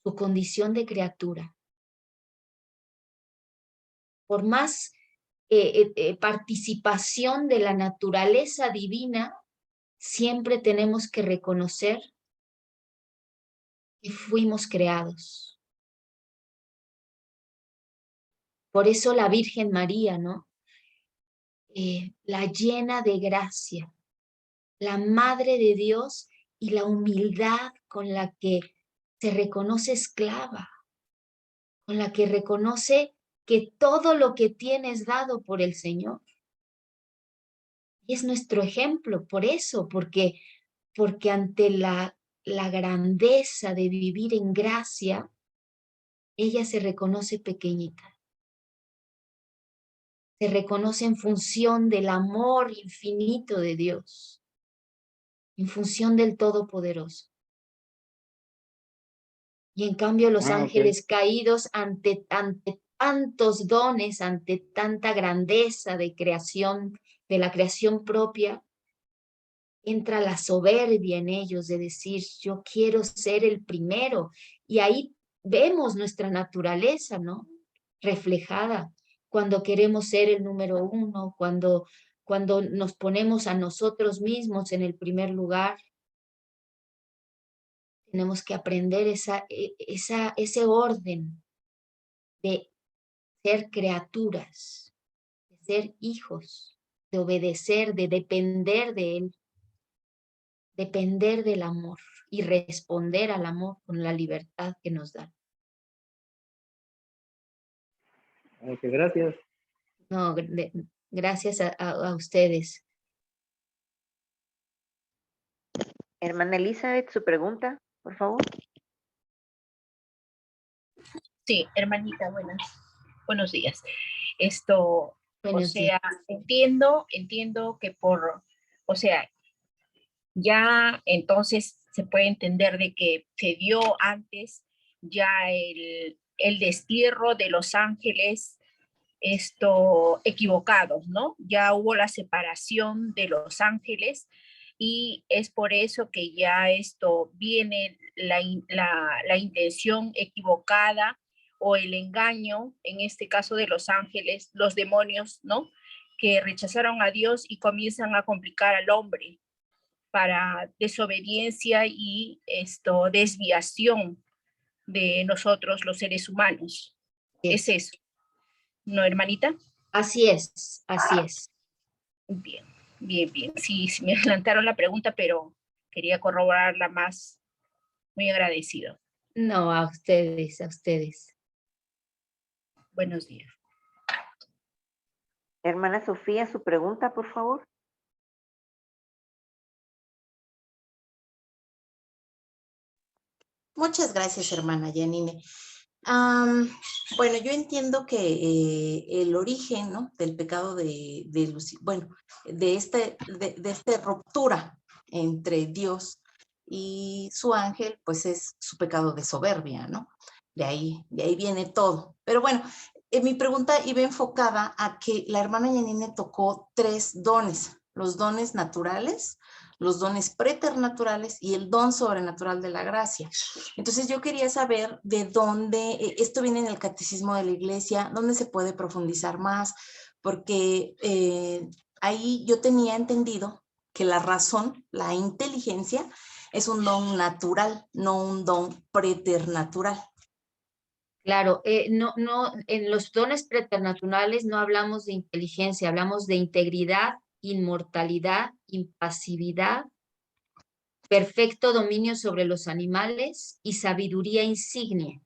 Su condición de criatura. Por más participación de la naturaleza divina, siempre tenemos que reconocer que fuimos creados. Por eso la Virgen María, ¿no? La llena de gracia, la Madre de Dios y la humildad con la que se reconoce esclava, con la que reconoce que todo lo que tiene es dado por el Señor. Y es nuestro ejemplo, por eso, porque ante la grandeza de vivir en gracia, ella se reconoce pequeñita. Se reconoce en función del amor infinito de Dios, en función del Todopoderoso. Y en cambio los ángeles caídos ante tantos dones, ante tanta grandeza de creación, de la creación propia, entra la soberbia en ellos de decir, yo quiero ser el primero. Y ahí vemos nuestra naturaleza, ¿no? Reflejada cuando queremos ser el número uno, cuando nos ponemos a nosotros mismos en el primer lugar. Tenemos que aprender ese orden de ser criaturas, de ser hijos, de obedecer, de depender de Él, depender del amor y responder al amor con la libertad que nos da. Okay, gracias. No, gracias a ustedes. Hermana Elizabeth, su pregunta, por favor. Sí, hermanita, buenos días. Buenos días. Entiendo que ya entonces se puede entender de que se dio antes ya el destierro de los ángeles equivocados, ¿no? Ya hubo la separación de los ángeles y es por eso que ya viene la intención equivocada o el engaño, en este caso de los ángeles, los demonios, ¿no? Que rechazaron a Dios y comienzan a complicar al hombre para desobediencia y desviación de nosotros, los seres humanos. Es eso, ¿no, hermanita? Así es, así es. Bien. Sí, me adelantaron la pregunta, pero quería corroborarla más. Muy agradecido. No, a ustedes, a ustedes. Buenos días. Hermana Sofía, su pregunta, por favor. Muchas gracias, hermana Janine. Bueno, yo entiendo que el origen, ¿no?, del pecado de esta ruptura entre Dios y su ángel, pues es su pecado de soberbia, ¿no? De ahí viene todo. Pero bueno, mi pregunta iba enfocada a que la hermana Janine tocó 3 dones: los dones naturales, los dones preternaturales y el don sobrenatural de la gracia. Entonces yo quería saber de dónde, esto viene en el catecismo de la iglesia, dónde se puede profundizar más, porque ahí yo tenía entendido que la razón, la inteligencia, es un don natural, no un don preternatural. Claro, no, en los dones preternaturales no hablamos de inteligencia, hablamos de integridad, inmortalidad, impasividad, perfecto dominio sobre los animales y sabiduría insignia.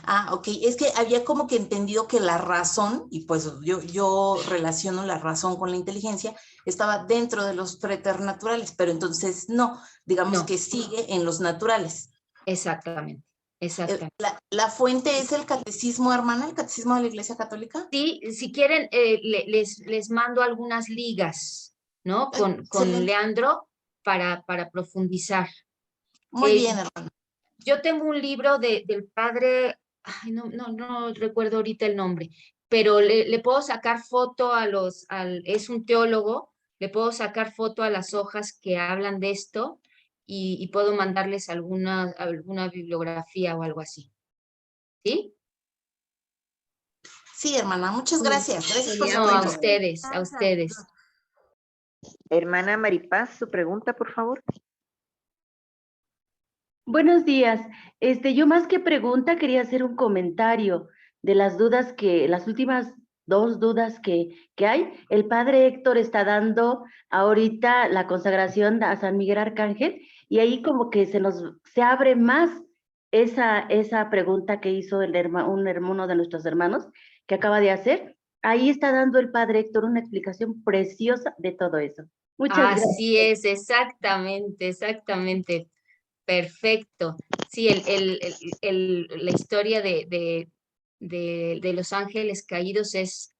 Ah, ok. Es que había como que entendido que la razón, y pues yo relaciono la razón con la inteligencia, estaba dentro de los preternaturales, pero entonces no, digamos que sigue en los naturales. Exactamente. Exactamente. ¿La fuente es el catecismo, hermana, el catecismo de la Iglesia Católica? Sí, si quieren, les mando algunas ligas, ¿no? Con Leandro para profundizar. Muy bien, hermana. yo tengo un libro del padre, ay, no recuerdo ahorita el nombre, pero le puedo sacar foto es un teólogo, le puedo sacar foto a las hojas que hablan de esto y puedo mandarles alguna bibliografía o algo así. ¿Sí? Sí, hermana, muchas gracias. Gracias por su No, a tiempo. ustedes, a ustedes. Hermana Maripaz, su pregunta, por favor. Buenos días. Yo más que pregunta quería hacer un comentario de las dudas las últimas dos dudas que hay. El padre Héctor está dando ahorita la consagración a San Miguel Arcángel y ahí como que se abre más esa pregunta que hizo uno de nuestros hermanos que acaba de hacer. Ahí está dando el padre Héctor una explicación preciosa de todo eso. Muchas gracias. Así es, exactamente. Perfecto. Sí, la historia de los ángeles caídos es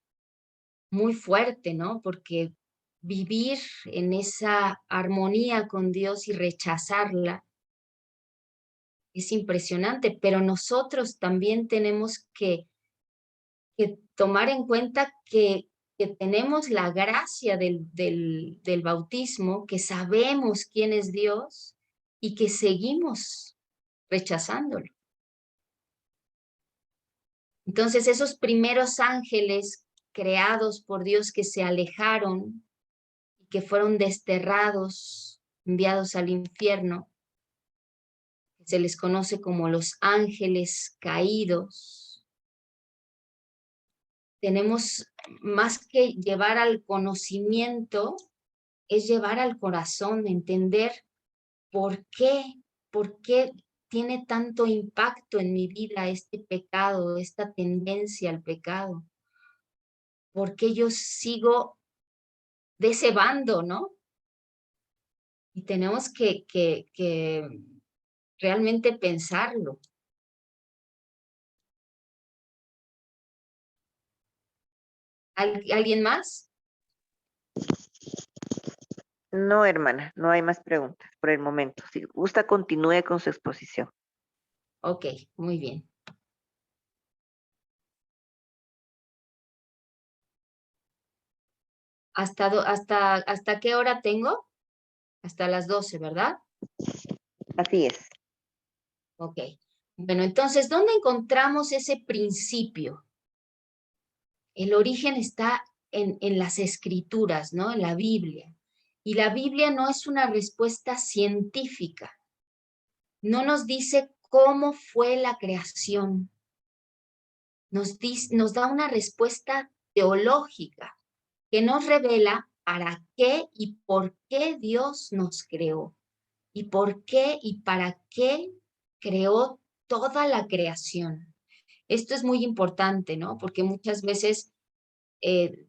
muy fuerte, ¿no? Porque vivir en esa armonía con Dios y rechazarla es impresionante, pero nosotros también tenemos que tomar en cuenta que tenemos la gracia del bautismo, que sabemos quién es Dios y que seguimos rechazándolo. Entonces esos primeros ángeles creados por Dios que se alejaron y que fueron desterrados, enviados al infierno, se les conoce como los ángeles caídos. Tenemos más que llevar al conocimiento, es llevar al corazón, entender por qué tiene tanto impacto en mi vida este pecado, esta tendencia al pecado. ¿Por qué yo sigo de ese bando, no? Y tenemos que realmente pensarlo. ¿Alguien más? No, hermana, no hay más preguntas por el momento. Si gusta, continúe con su exposición. Ok, muy bien. ¿Hasta qué hora tengo? Hasta las 12, ¿verdad? Así es. Ok. Bueno, entonces, ¿dónde encontramos ese principio? El origen está en las escrituras, ¿no? En la Biblia. Y la Biblia no es una respuesta científica. No nos dice cómo fue la creación. Nos da una respuesta teológica que nos revela para qué y por qué Dios nos creó. Y por qué y para qué creó toda la creación. Esto es muy importante, ¿no? Porque muchas veces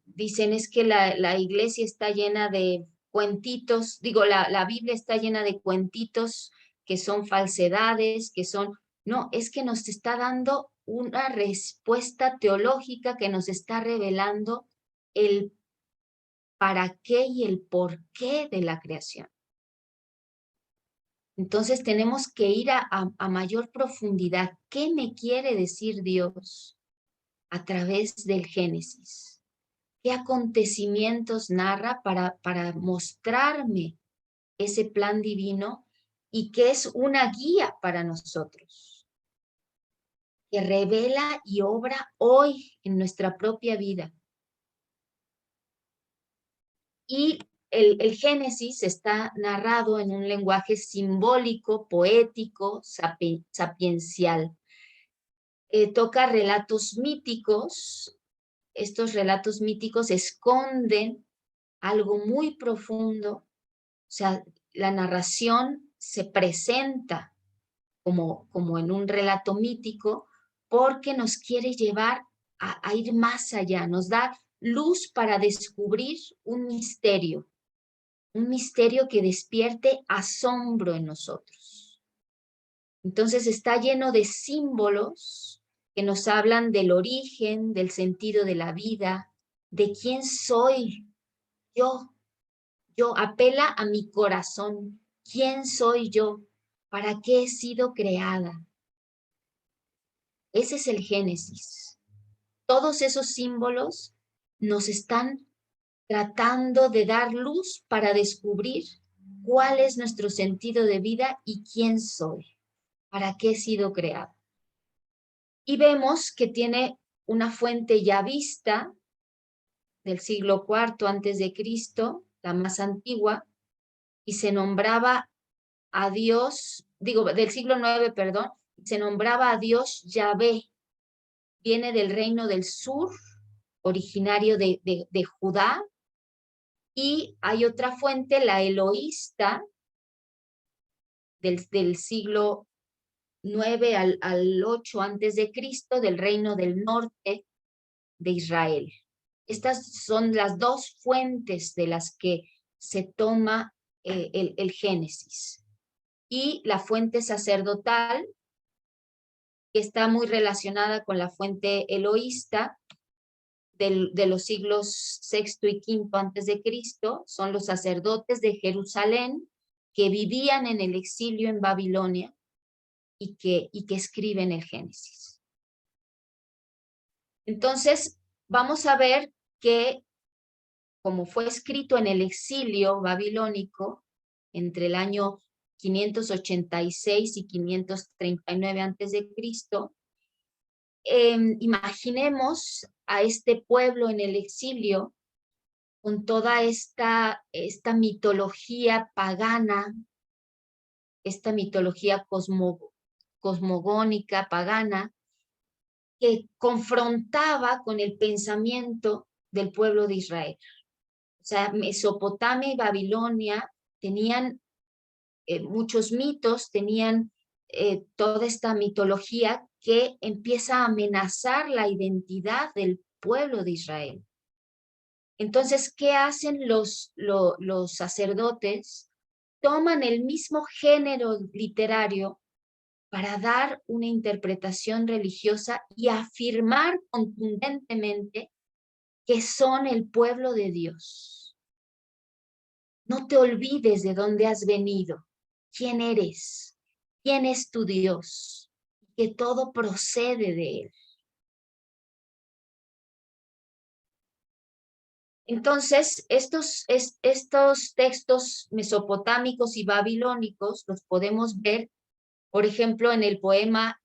dicen es que la iglesia está llena de cuentitos, digo, la Biblia está llena de cuentitos que son falsedades, que son, no, es que nos está dando una respuesta teológica que nos está revelando el para qué y el por qué de la creación. Entonces tenemos que ir a mayor profundidad. ¿Qué me quiere decir Dios a través del Génesis? ¿Qué acontecimientos narra para mostrarme ese plan divino y que es una guía para nosotros? Que revela y obra hoy en nuestra propia vida. Y el Génesis está narrado en un lenguaje simbólico, poético, sapiencial. Toca relatos míticos. Estos relatos míticos esconden algo muy profundo. O sea, la narración se presenta como en un relato mítico porque nos quiere llevar a ir más allá, nos da luz para descubrir un misterio que despierte asombro en nosotros. Entonces está lleno de símbolos que nos hablan del origen, del sentido de la vida, de quién soy yo. Yo apela a mi corazón. ¿Quién soy yo? ¿Para qué he sido creada? Ese es el Génesis. Todos esos símbolos nos están tratando de dar luz para descubrir cuál es nuestro sentido de vida y quién soy, para qué he sido creado. Y vemos que tiene una fuente ya vista del siglo IV antes de Cristo, la más antigua, y se nombraba a Dios, del siglo IX, perdón, se nombraba a Dios Yahvé. Viene del reino del sur, originario de Judá, y hay otra fuente, la eloísta, del siglo IX al 8 antes de Cristo, del reino del norte de Israel. Estas son las dos fuentes de las que se toma el Génesis. Y la fuente sacerdotal, que está muy relacionada con la fuente eloísta de los siglos VI y V antes de Cristo, son los sacerdotes de Jerusalén que vivían en el exilio en Babilonia y que escriben el Génesis. Entonces, vamos a ver que, como fue escrito en el exilio babilónico, entre el año 586 y 539 antes de Cristo, imaginemos a este pueblo en el exilio con toda esta mitología pagana, esta mitología cosmogónica, pagana, que confrontaba con el pensamiento del pueblo de Israel. O sea, Mesopotamia y Babilonia tenían muchos mitos, tenían toda esta mitología que empieza a amenazar la identidad del pueblo de Israel. Entonces, ¿qué hacen los sacerdotes? Toman el mismo género literario para dar una interpretación religiosa y afirmar contundentemente que son el pueblo de Dios. No te olvides de dónde has venido, quién eres, quién es tu Dios, que todo procede de Él. Entonces, estos textos mesopotámicos y babilónicos los podemos ver, por ejemplo, en el poema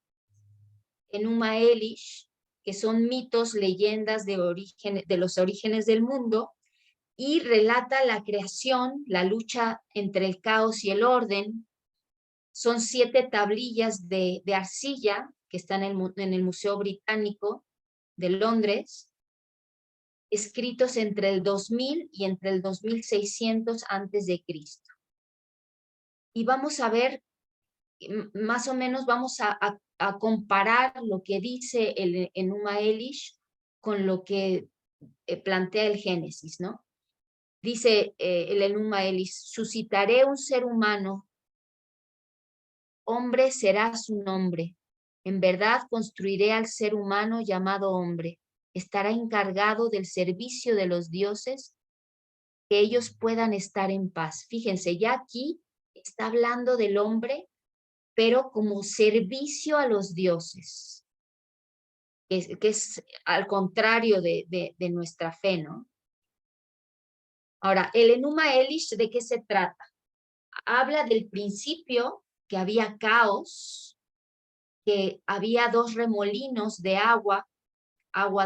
Enuma Elish, que son mitos, leyendas de los orígenes del mundo, y relata la creación, la lucha entre el caos y el orden. Son 7 tablillas de arcilla que están en el Museo Británico de Londres, escritos entre el 2000 y entre el 2600 antes de Cristo. Y vamos a ver, más o menos vamos a comparar lo que dice el Enuma Elish con lo que plantea el Génesis, ¿no? Dice el Enuma Elish: suscitaré un ser humano, hombre será su nombre. En verdad construiré al ser humano llamado hombre. Estará encargado del servicio de los dioses, que ellos puedan estar en paz. Fíjense, ya aquí está hablando del hombre, pero como servicio a los dioses, que es al contrario de nuestra fe, ¿no? Ahora, el Enuma Elish, ¿de qué se trata? Habla del principio, que había caos, que había 2 remolinos de agua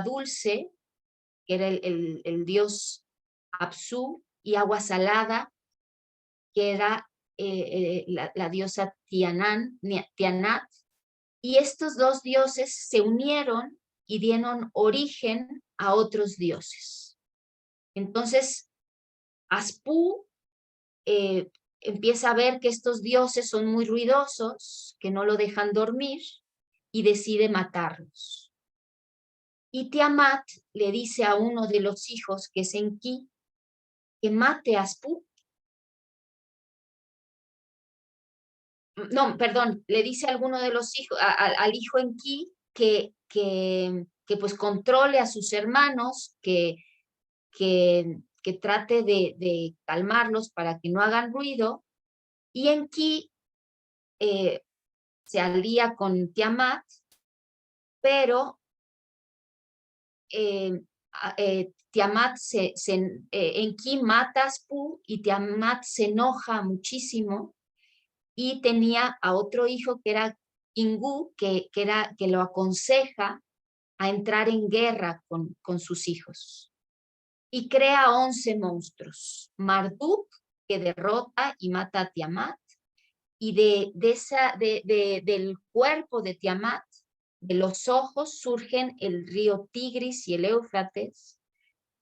dulce, que era el dios Apsu, y agua salada, que era la diosa Tianat, y estos 2 dioses se unieron y dieron origen a otros dioses. Entonces, Aspu empieza a ver que estos dioses son muy ruidosos, que no lo dejan dormir, y decide matarlos. Y Tiamat le dice a uno de los hijos, que es Enki, que mate a Aspu. No, perdón, le dice a alguno de los hijos, al hijo Enki, que pues controle a sus hermanos, que trate de calmarlos para que no hagan ruido. Y Enki se alía con Tiamat, pero Tiamat Enki mata a Spu y Tiamat se enoja muchísimo y tenía a otro hijo que era Kingu, que lo aconseja a entrar en guerra con sus hijos. Y crea 11 monstruos. Marduk, que derrota y mata a Tiamat, y del cuerpo de Tiamat, de los ojos, surgen el río Tigris y el Éufrates,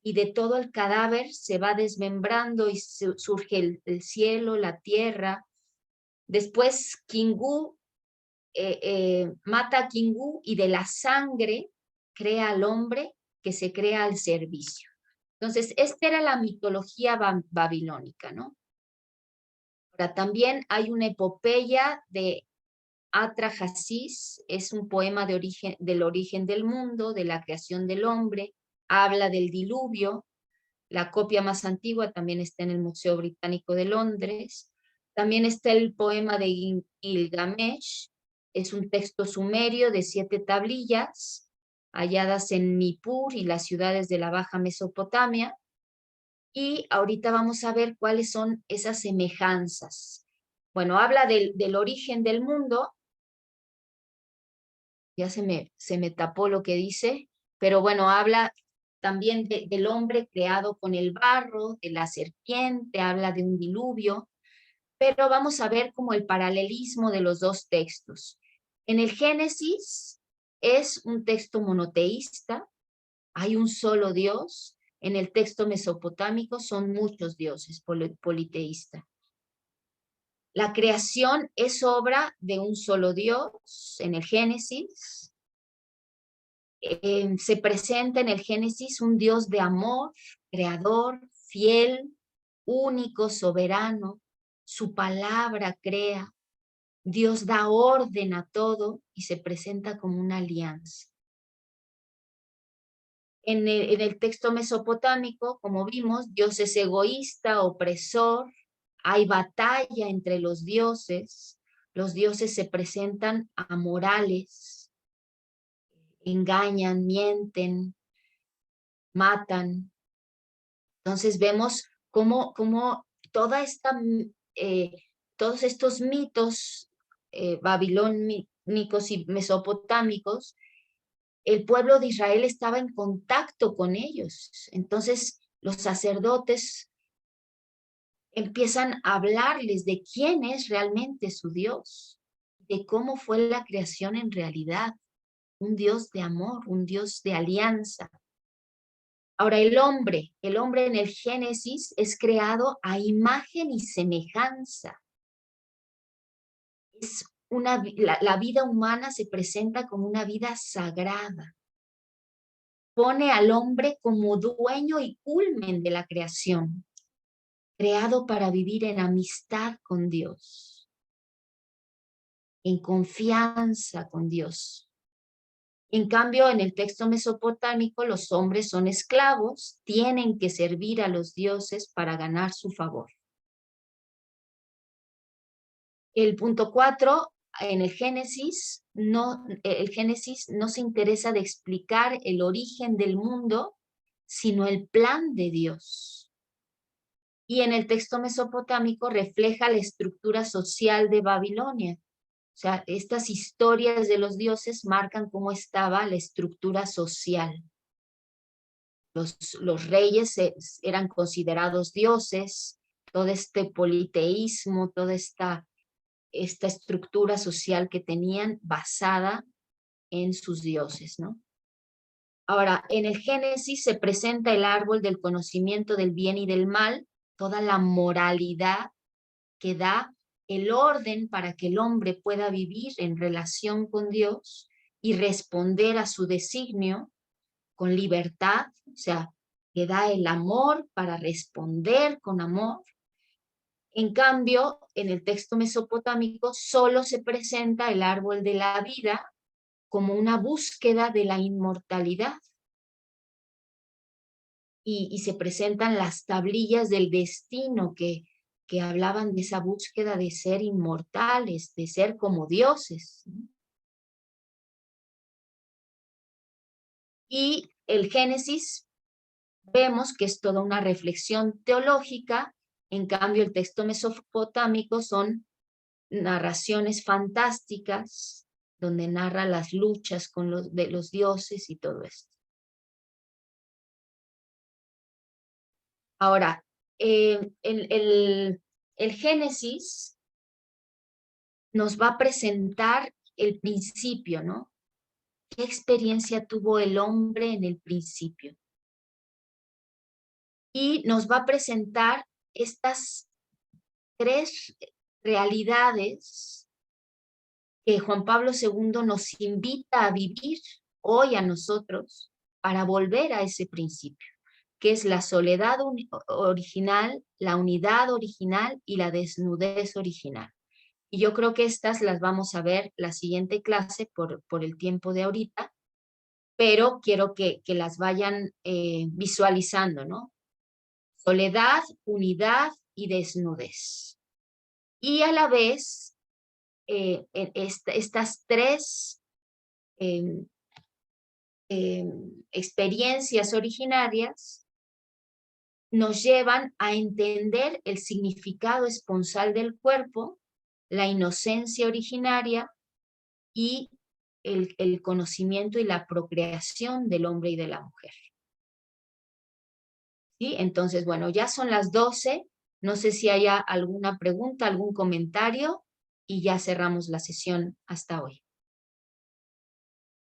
y de todo el cadáver se va desmembrando y surge el cielo, la tierra. Después Kingu mata a Kingu y de la sangre crea al hombre que se crea al servicio. Entonces, esta era la mitología babilónica, ¿no? Ahora, también hay una epopeya de Atrahasis, es un poema del origen del mundo, de la creación del hombre, habla del diluvio. La copia más antigua también está en el Museo Británico de Londres. También está el poema de Gilgamesh, es un texto sumerio de 7 tablillas, halladas en Nippur y las ciudades de la Baja Mesopotamia. Y ahorita vamos a ver cuáles son esas semejanzas. Bueno, habla del origen del mundo. Ya se me tapó lo que dice, pero bueno, habla también del hombre creado con el barro, de la serpiente, habla de un diluvio, pero vamos a ver como el paralelismo de los dos textos. En el Génesis es un texto monoteísta, hay un solo Dios. En el texto mesopotámico son muchos dioses, politeísta. La creación es obra de un solo Dios en el Génesis. Se presenta en el Génesis un Dios de amor, creador, fiel, único, soberano. Su palabra crea. Dios da orden a todo y se presenta como una alianza. En el texto mesopotámico, como vimos, Dios es egoísta, opresor, hay batalla entre los dioses se presentan amorales, engañan, mienten, matan. Entonces vemos cómo todos estos mitos babilónicos y mesopotámicos, el pueblo de Israel estaba en contacto con ellos. Entonces los sacerdotes empiezan a hablarles de quién es realmente su Dios, de cómo fue la creación en realidad, un Dios de amor, un Dios de alianza. Ahora el hombre en el Génesis es creado a imagen y semejanza. La vida humana se presenta como una vida sagrada. Pone al hombre como dueño y culmen de la creación, creado para vivir en amistad con Dios, en confianza con Dios. En cambio, en el texto mesopotámico, los hombres son esclavos, tienen que servir a los dioses para ganar su favor. El punto 4, en el Génesis no se interesa de explicar el origen del mundo, sino el plan de Dios. Y en el texto mesopotámico refleja la estructura social de Babilonia. O sea, estas historias de los dioses marcan cómo estaba la estructura social. Los reyes eran considerados dioses, todo este politeísmo, toda esta estructura social que tenían basada en sus dioses, ¿no? Ahora, en el Génesis se presenta el árbol del conocimiento del bien y del mal, toda la moralidad que da el orden para que el hombre pueda vivir en relación con Dios y responder a su designio con libertad, o sea, que da el amor para responder con amor. En cambio, en el texto mesopotámico solo se presenta el árbol de la vida como una búsqueda de la inmortalidad. Y se presentan las tablillas del destino que que hablaban de esa búsqueda de ser inmortales, de ser como dioses, ¿no? Y el Génesis vemos que es toda una reflexión teológica, en cambio el texto mesopotámico son narraciones fantásticas, donde narra las luchas de los dioses y todo esto. Ahora, el Génesis nos va a presentar el principio, ¿no? ¿Qué experiencia tuvo el hombre en el principio? Y nos va a presentar estas 3 realidades que Juan Pablo II nos invita a vivir hoy a nosotros para volver a ese principio, que es la soledad original, la unidad original y la desnudez original. Y yo creo que estas las vamos a ver la siguiente clase por el tiempo de ahorita, pero quiero que las vayan visualizando, ¿no? Soledad, unidad y desnudez. Y a la vez, estas 3 experiencias originarias nos llevan a entender el significado esponsal del cuerpo, la inocencia originaria y el conocimiento y la procreación del hombre y de la mujer. ¿Sí? Entonces, bueno, ya son las 12. No sé si haya alguna pregunta, algún comentario, y ya cerramos la sesión hasta hoy.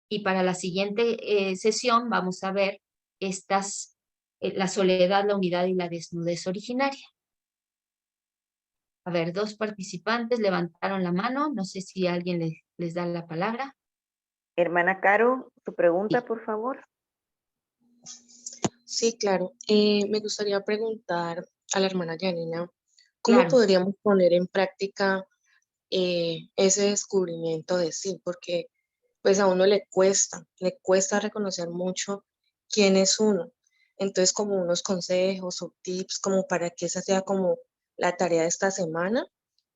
Y para la siguiente sesión vamos a ver la soledad, la unidad y la desnudez originaria. A ver, 2 participantes levantaron la mano. No sé si alguien les da la palabra. Hermana Caro, su pregunta, por favor. Sí, claro. Me gustaría preguntar a la hermana Janina, ¿cómo Claro. podríamos poner en práctica ese descubrimiento de sí? Porque pues a uno le cuesta reconocer mucho quién es uno. Entonces, como unos consejos o tips como para que esa sea como la tarea de esta semana,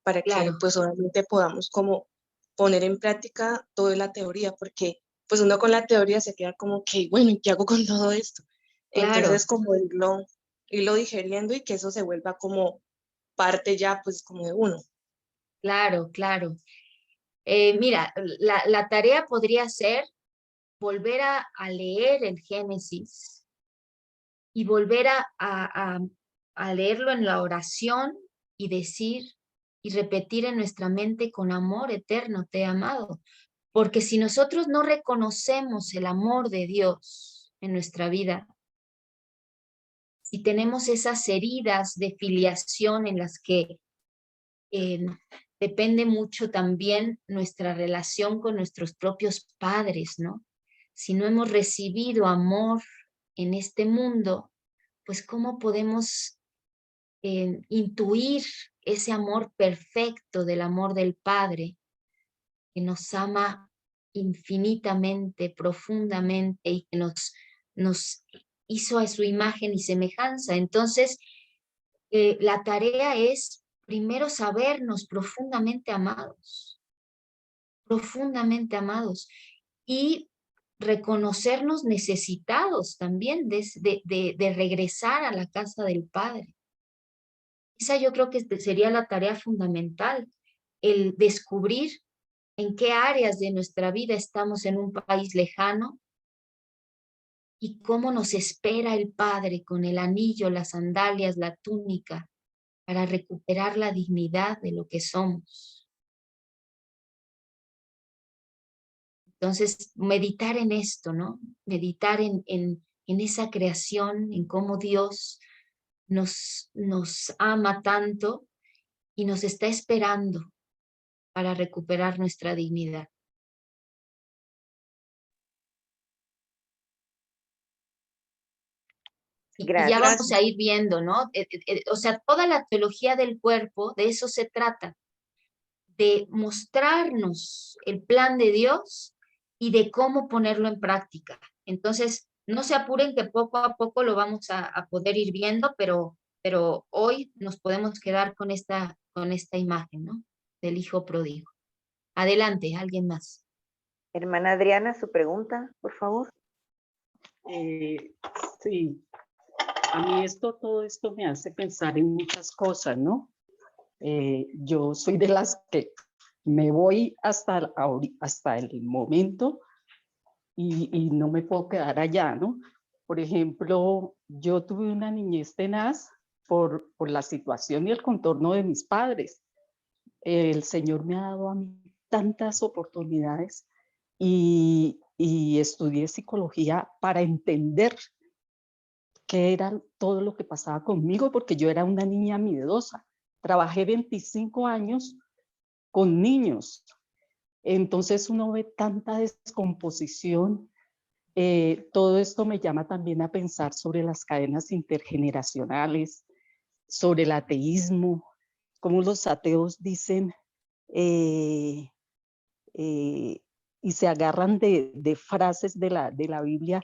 para que Claro. pues obviamente podamos como poner en práctica toda la teoría, porque pues uno con la teoría se queda como que, bueno, ¿y qué hago con todo esto? Claro. Entonces, como irlo digeriendo y que eso se vuelva como parte ya pues como de uno. Claro, claro. Mira, la tarea podría ser volver a leer el Génesis y volver a leerlo en la oración y decir y repetir en nuestra mente: con amor eterno te he amado. Porque si nosotros no reconocemos el amor de Dios en nuestra vida, si tenemos esas heridas de filiación en las que depende mucho también nuestra relación con nuestros propios padres, ¿no? Si no hemos recibido amor en este mundo, pues ¿cómo podemos intuir ese amor perfecto del amor del Padre que nos ama infinitamente, profundamente y que nos hizo a su imagen y semejanza? Entonces, la tarea es primero sabernos profundamente y reconocernos necesitados también de regresar a la casa del Padre. Esa yo creo que sería la tarea fundamental, el descubrir en qué áreas de nuestra vida estamos en un país lejano y cómo nos espera el Padre con el anillo, las sandalias, la túnica, para recuperar la dignidad de lo que somos. Entonces, meditar en esto, ¿no? Meditar en esa creación, en cómo Dios nos ama tanto y nos está esperando para recuperar nuestra dignidad. Y ya vamos a ir viendo, ¿no? O sea, toda la teología del cuerpo, de eso se trata, de mostrarnos el plan de Dios y de cómo ponerlo en práctica. Entonces, no se apuren que poco a poco lo vamos a poder ir viendo, pero pero hoy nos podemos quedar con esta imagen, ¿no? Del hijo pródigo. Adelante, alguien más. Hermana Adriana, su pregunta, por favor. Sí, a mí todo esto me hace pensar en muchas cosas, ¿no? Yo soy de las que me voy hasta el momento y no me puedo quedar allá, ¿no? Por ejemplo, yo tuve una niñez tenaz por la situación y el contorno de mis padres. El Señor me ha dado a mí tantas oportunidades y estudié psicología para entender qué era todo lo que pasaba conmigo, porque yo era una niña miedosa. Trabajé 25 años con niños. Entonces uno ve tanta descomposición. Todo esto me llama también a pensar sobre las cadenas intergeneracionales, sobre el ateísmo, cómo los ateos dicen y se agarran de frases de la Biblia,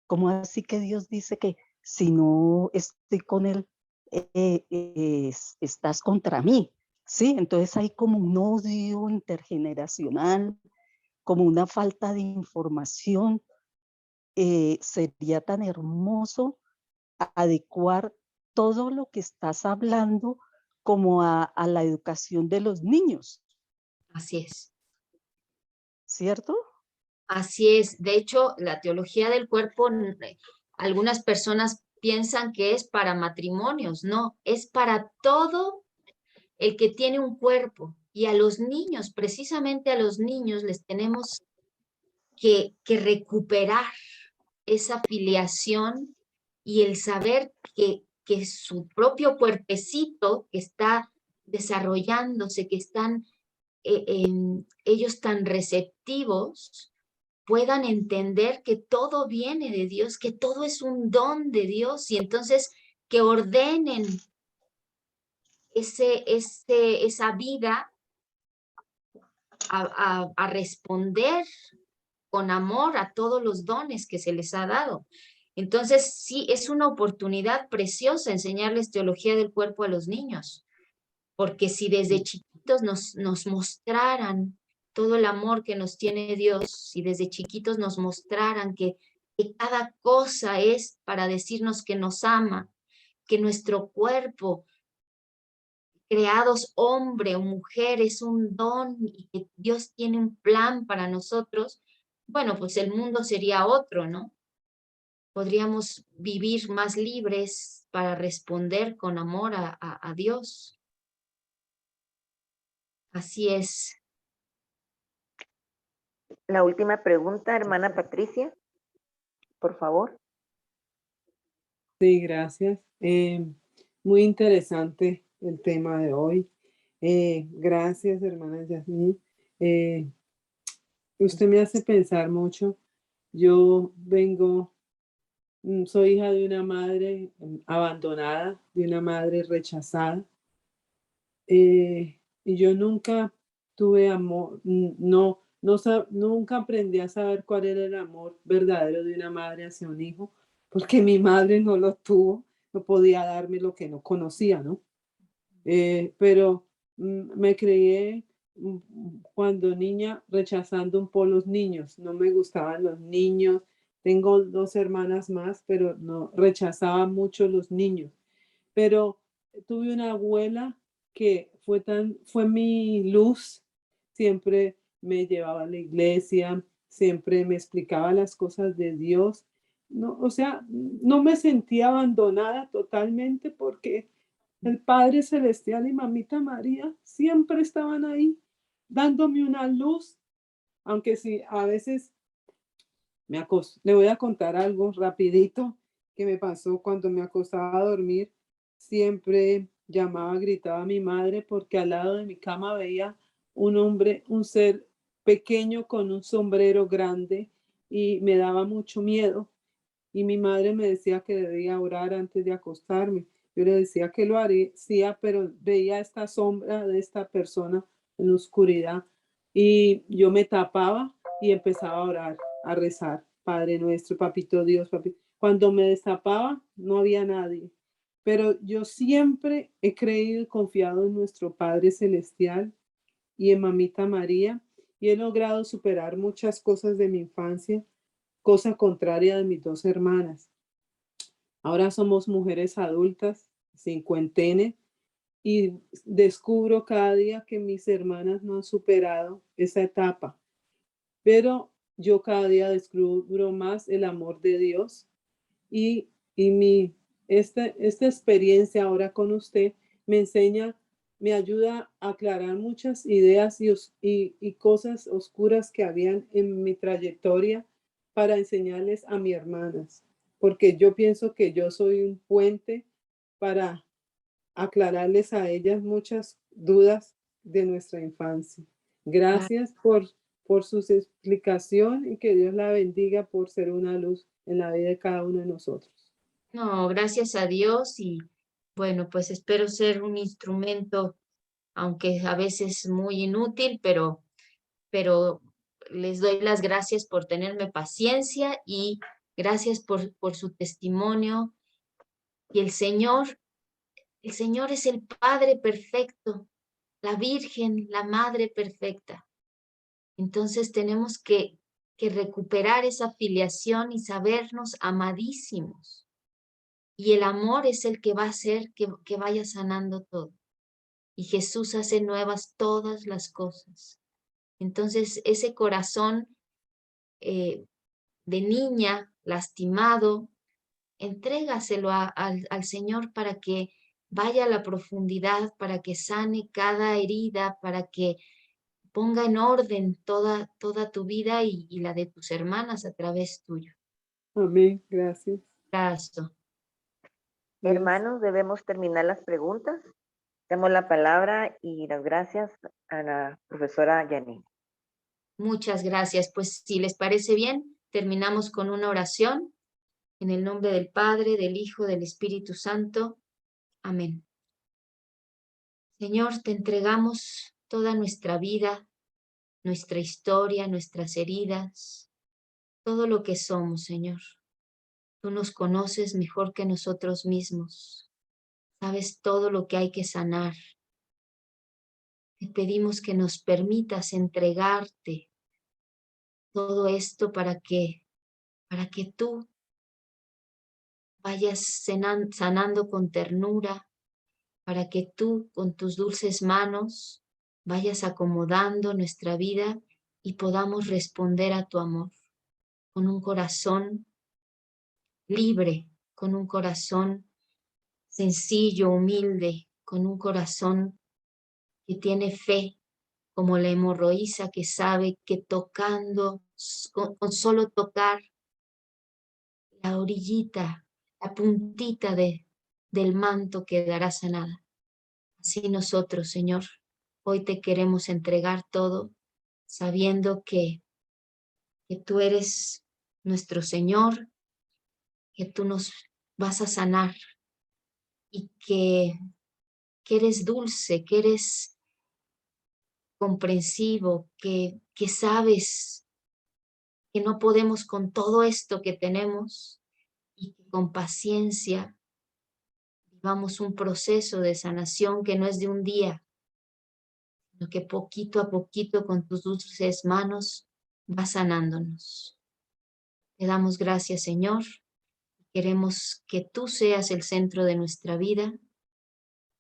como así que Dios dice que si no estoy con él, estás contra mí, ¿sí? Entonces hay como un odio intergeneracional, como una falta de información. Sería tan hermoso adecuar todo lo que estás hablando como a la educación de los niños. Así es. ¿Cierto? Así es. De hecho, la teología del cuerpo, algunas personas piensan que es para matrimonios. No, es para todo el que tiene un cuerpo. Y a los niños, precisamente a los niños, les tenemos que recuperar esa filiación y el saber que su propio cuerpecito que está desarrollándose, que están ellos tan receptivos, puedan entender que todo viene de Dios, que todo es un don de Dios, y entonces que ordenen esa vida a responder con amor a todos los dones que se les ha dado. Entonces, sí, es una oportunidad preciosa enseñarles teología del cuerpo a los niños, porque si desde chiquitos nos mostraran todo el amor que nos tiene Dios, si desde chiquitos nos mostraran que cada cosa es para decirnos que nos ama, que nuestro cuerpo, creados hombre o mujer, es un don y que Dios tiene un plan para nosotros, bueno, pues el mundo sería otro, ¿no? Podríamos vivir más libres para responder con amor a Dios. Así es. La última pregunta, hermana Patricia, por favor. Sí, gracias. Muy interesante el tema de hoy. Gracias, hermana Yasmín. Usted me hace pensar mucho. Yo soy hija de una madre abandonada, de una madre rechazada. Y yo nunca tuve amor, nunca aprendí a saber cuál era el amor verdadero de una madre hacia un hijo, porque mi madre no lo tuvo, no podía darme lo que no conocía, ¿no? Pero me crié cuando niña rechazando un poco los niños, no me gustaban los niños. Tengo 2 hermanas más, pero no, rechazaba mucho los niños. Pero tuve una abuela que fue mi luz, siempre me llevaba a la iglesia, siempre me explicaba las cosas de Dios. No, o sea, no me sentía abandonada totalmente porque el Padre Celestial y Mamita María siempre estaban ahí dándome una luz, aunque sí, a veces le voy a contar algo rapidito que me pasó cuando me acostaba a dormir. Siempre llamaba, gritaba a mi madre porque al lado de mi cama veía un hombre, un ser pequeño con un sombrero grande y me daba mucho miedo. Y mi madre me decía que debía orar antes de acostarme. Yo le decía que lo haría, pero veía esta sombra de esta persona en la oscuridad y yo me tapaba y empezaba a orar, a rezar. Padre nuestro, papito Dios, papito. Cuando me destapaba, no había nadie. pero yo siempre he creído y confiado en nuestro Padre Celestial y en Mamita María, y he logrado superar muchas cosas de mi infancia, cosa contraria de mis dos hermanas. Ahora somos mujeres adultas, cincuentenas, y descubro cada día que mis hermanas no han superado esa etapa. Pero yo cada día descubro más el amor de Dios y esta experiencia ahora con usted me enseña, me ayuda a aclarar muchas ideas y cosas oscuras que habían en mi trayectoria para enseñarles a mis hermanas, porque yo pienso que yo soy un puente para aclararles a ellas muchas dudas de nuestra infancia. Gracias por su explicación y que Dios la bendiga por ser una luz en la vida de cada uno de nosotros. No, gracias a Dios y bueno, pues espero ser un instrumento, aunque a veces muy inútil, pero les doy las gracias por tenerme paciencia y gracias por su testimonio. Y el Señor es el Padre perfecto, la Virgen, la Madre perfecta. Entonces tenemos que recuperar esa filiación y sabernos amadísimos. Y el amor es el que va a hacer que vaya sanando todo. Y Jesús hace nuevas todas las cosas. Entonces ese corazón de niña lastimado, entrégaselo al Señor para que vaya a la profundidad, para que sane cada herida, para que ponga en orden toda tu vida y la de tus hermanas a través tuyo. Amén, gracias. Gracias. Hermanos, debemos terminar las preguntas. Damos la palabra y las gracias a la profesora Janine. Muchas gracias. Pues si les parece bien, terminamos con una oración. En el nombre del Padre, del Hijo, del Espíritu Santo. Amén. Señor, te entregamos toda nuestra vida, nuestra historia, nuestras heridas, todo lo que somos, Señor. Tú nos conoces mejor que nosotros mismos. Sabes todo lo que hay que sanar. Te pedimos que nos permitas entregarte todo esto para que tú vayas sanando con ternura, para que tú con tus dulces manos vayas acomodando nuestra vida y podamos responder a tu amor con un corazón libre, con un corazón sencillo, humilde, con un corazón que tiene fe, como la hemorroísa que sabe que tocando, con solo tocar la orillita, la puntita del manto quedará sanada. Así nosotros, Señor, hoy te queremos entregar todo, sabiendo que tú eres nuestro Señor, que tú nos vas a sanar y que eres dulce, que eres comprensivo, que sabes que no podemos con todo esto que tenemos y que con paciencia vivamos un proceso de sanación que no es de un día, sino que poquito a poquito con tus dulces manos vas sanándonos. Te damos gracias, Señor. Queremos que tú seas el centro de nuestra vida.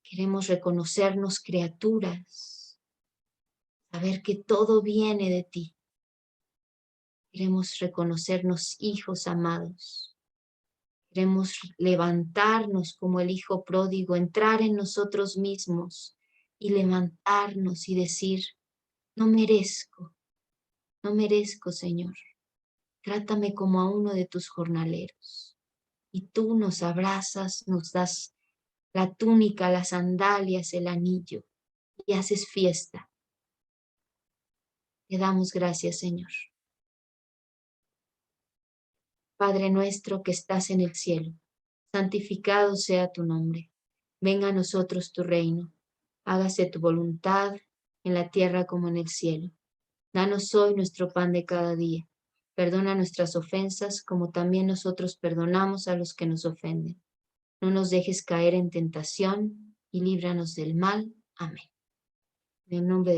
Queremos reconocernos criaturas, saber que todo viene de ti. Queremos reconocernos hijos amados. Queremos levantarnos como el hijo pródigo, entrar en nosotros mismos y levantarnos y decir, no merezco, Señor. Trátame como a uno de tus jornaleros. Y tú nos abrazas, nos das la túnica, las sandalias, el anillo y haces fiesta. Te damos gracias, Señor. Padre nuestro que estás en el cielo, santificado sea tu nombre. Venga a nosotros tu reino. Hágase tu voluntad en la tierra como en el cielo. Danos hoy nuestro pan de cada día. Perdona nuestras ofensas como también nosotros perdonamos a los que nos ofenden. No nos dejes caer en tentación y líbranos del mal. Amén. En el nombre de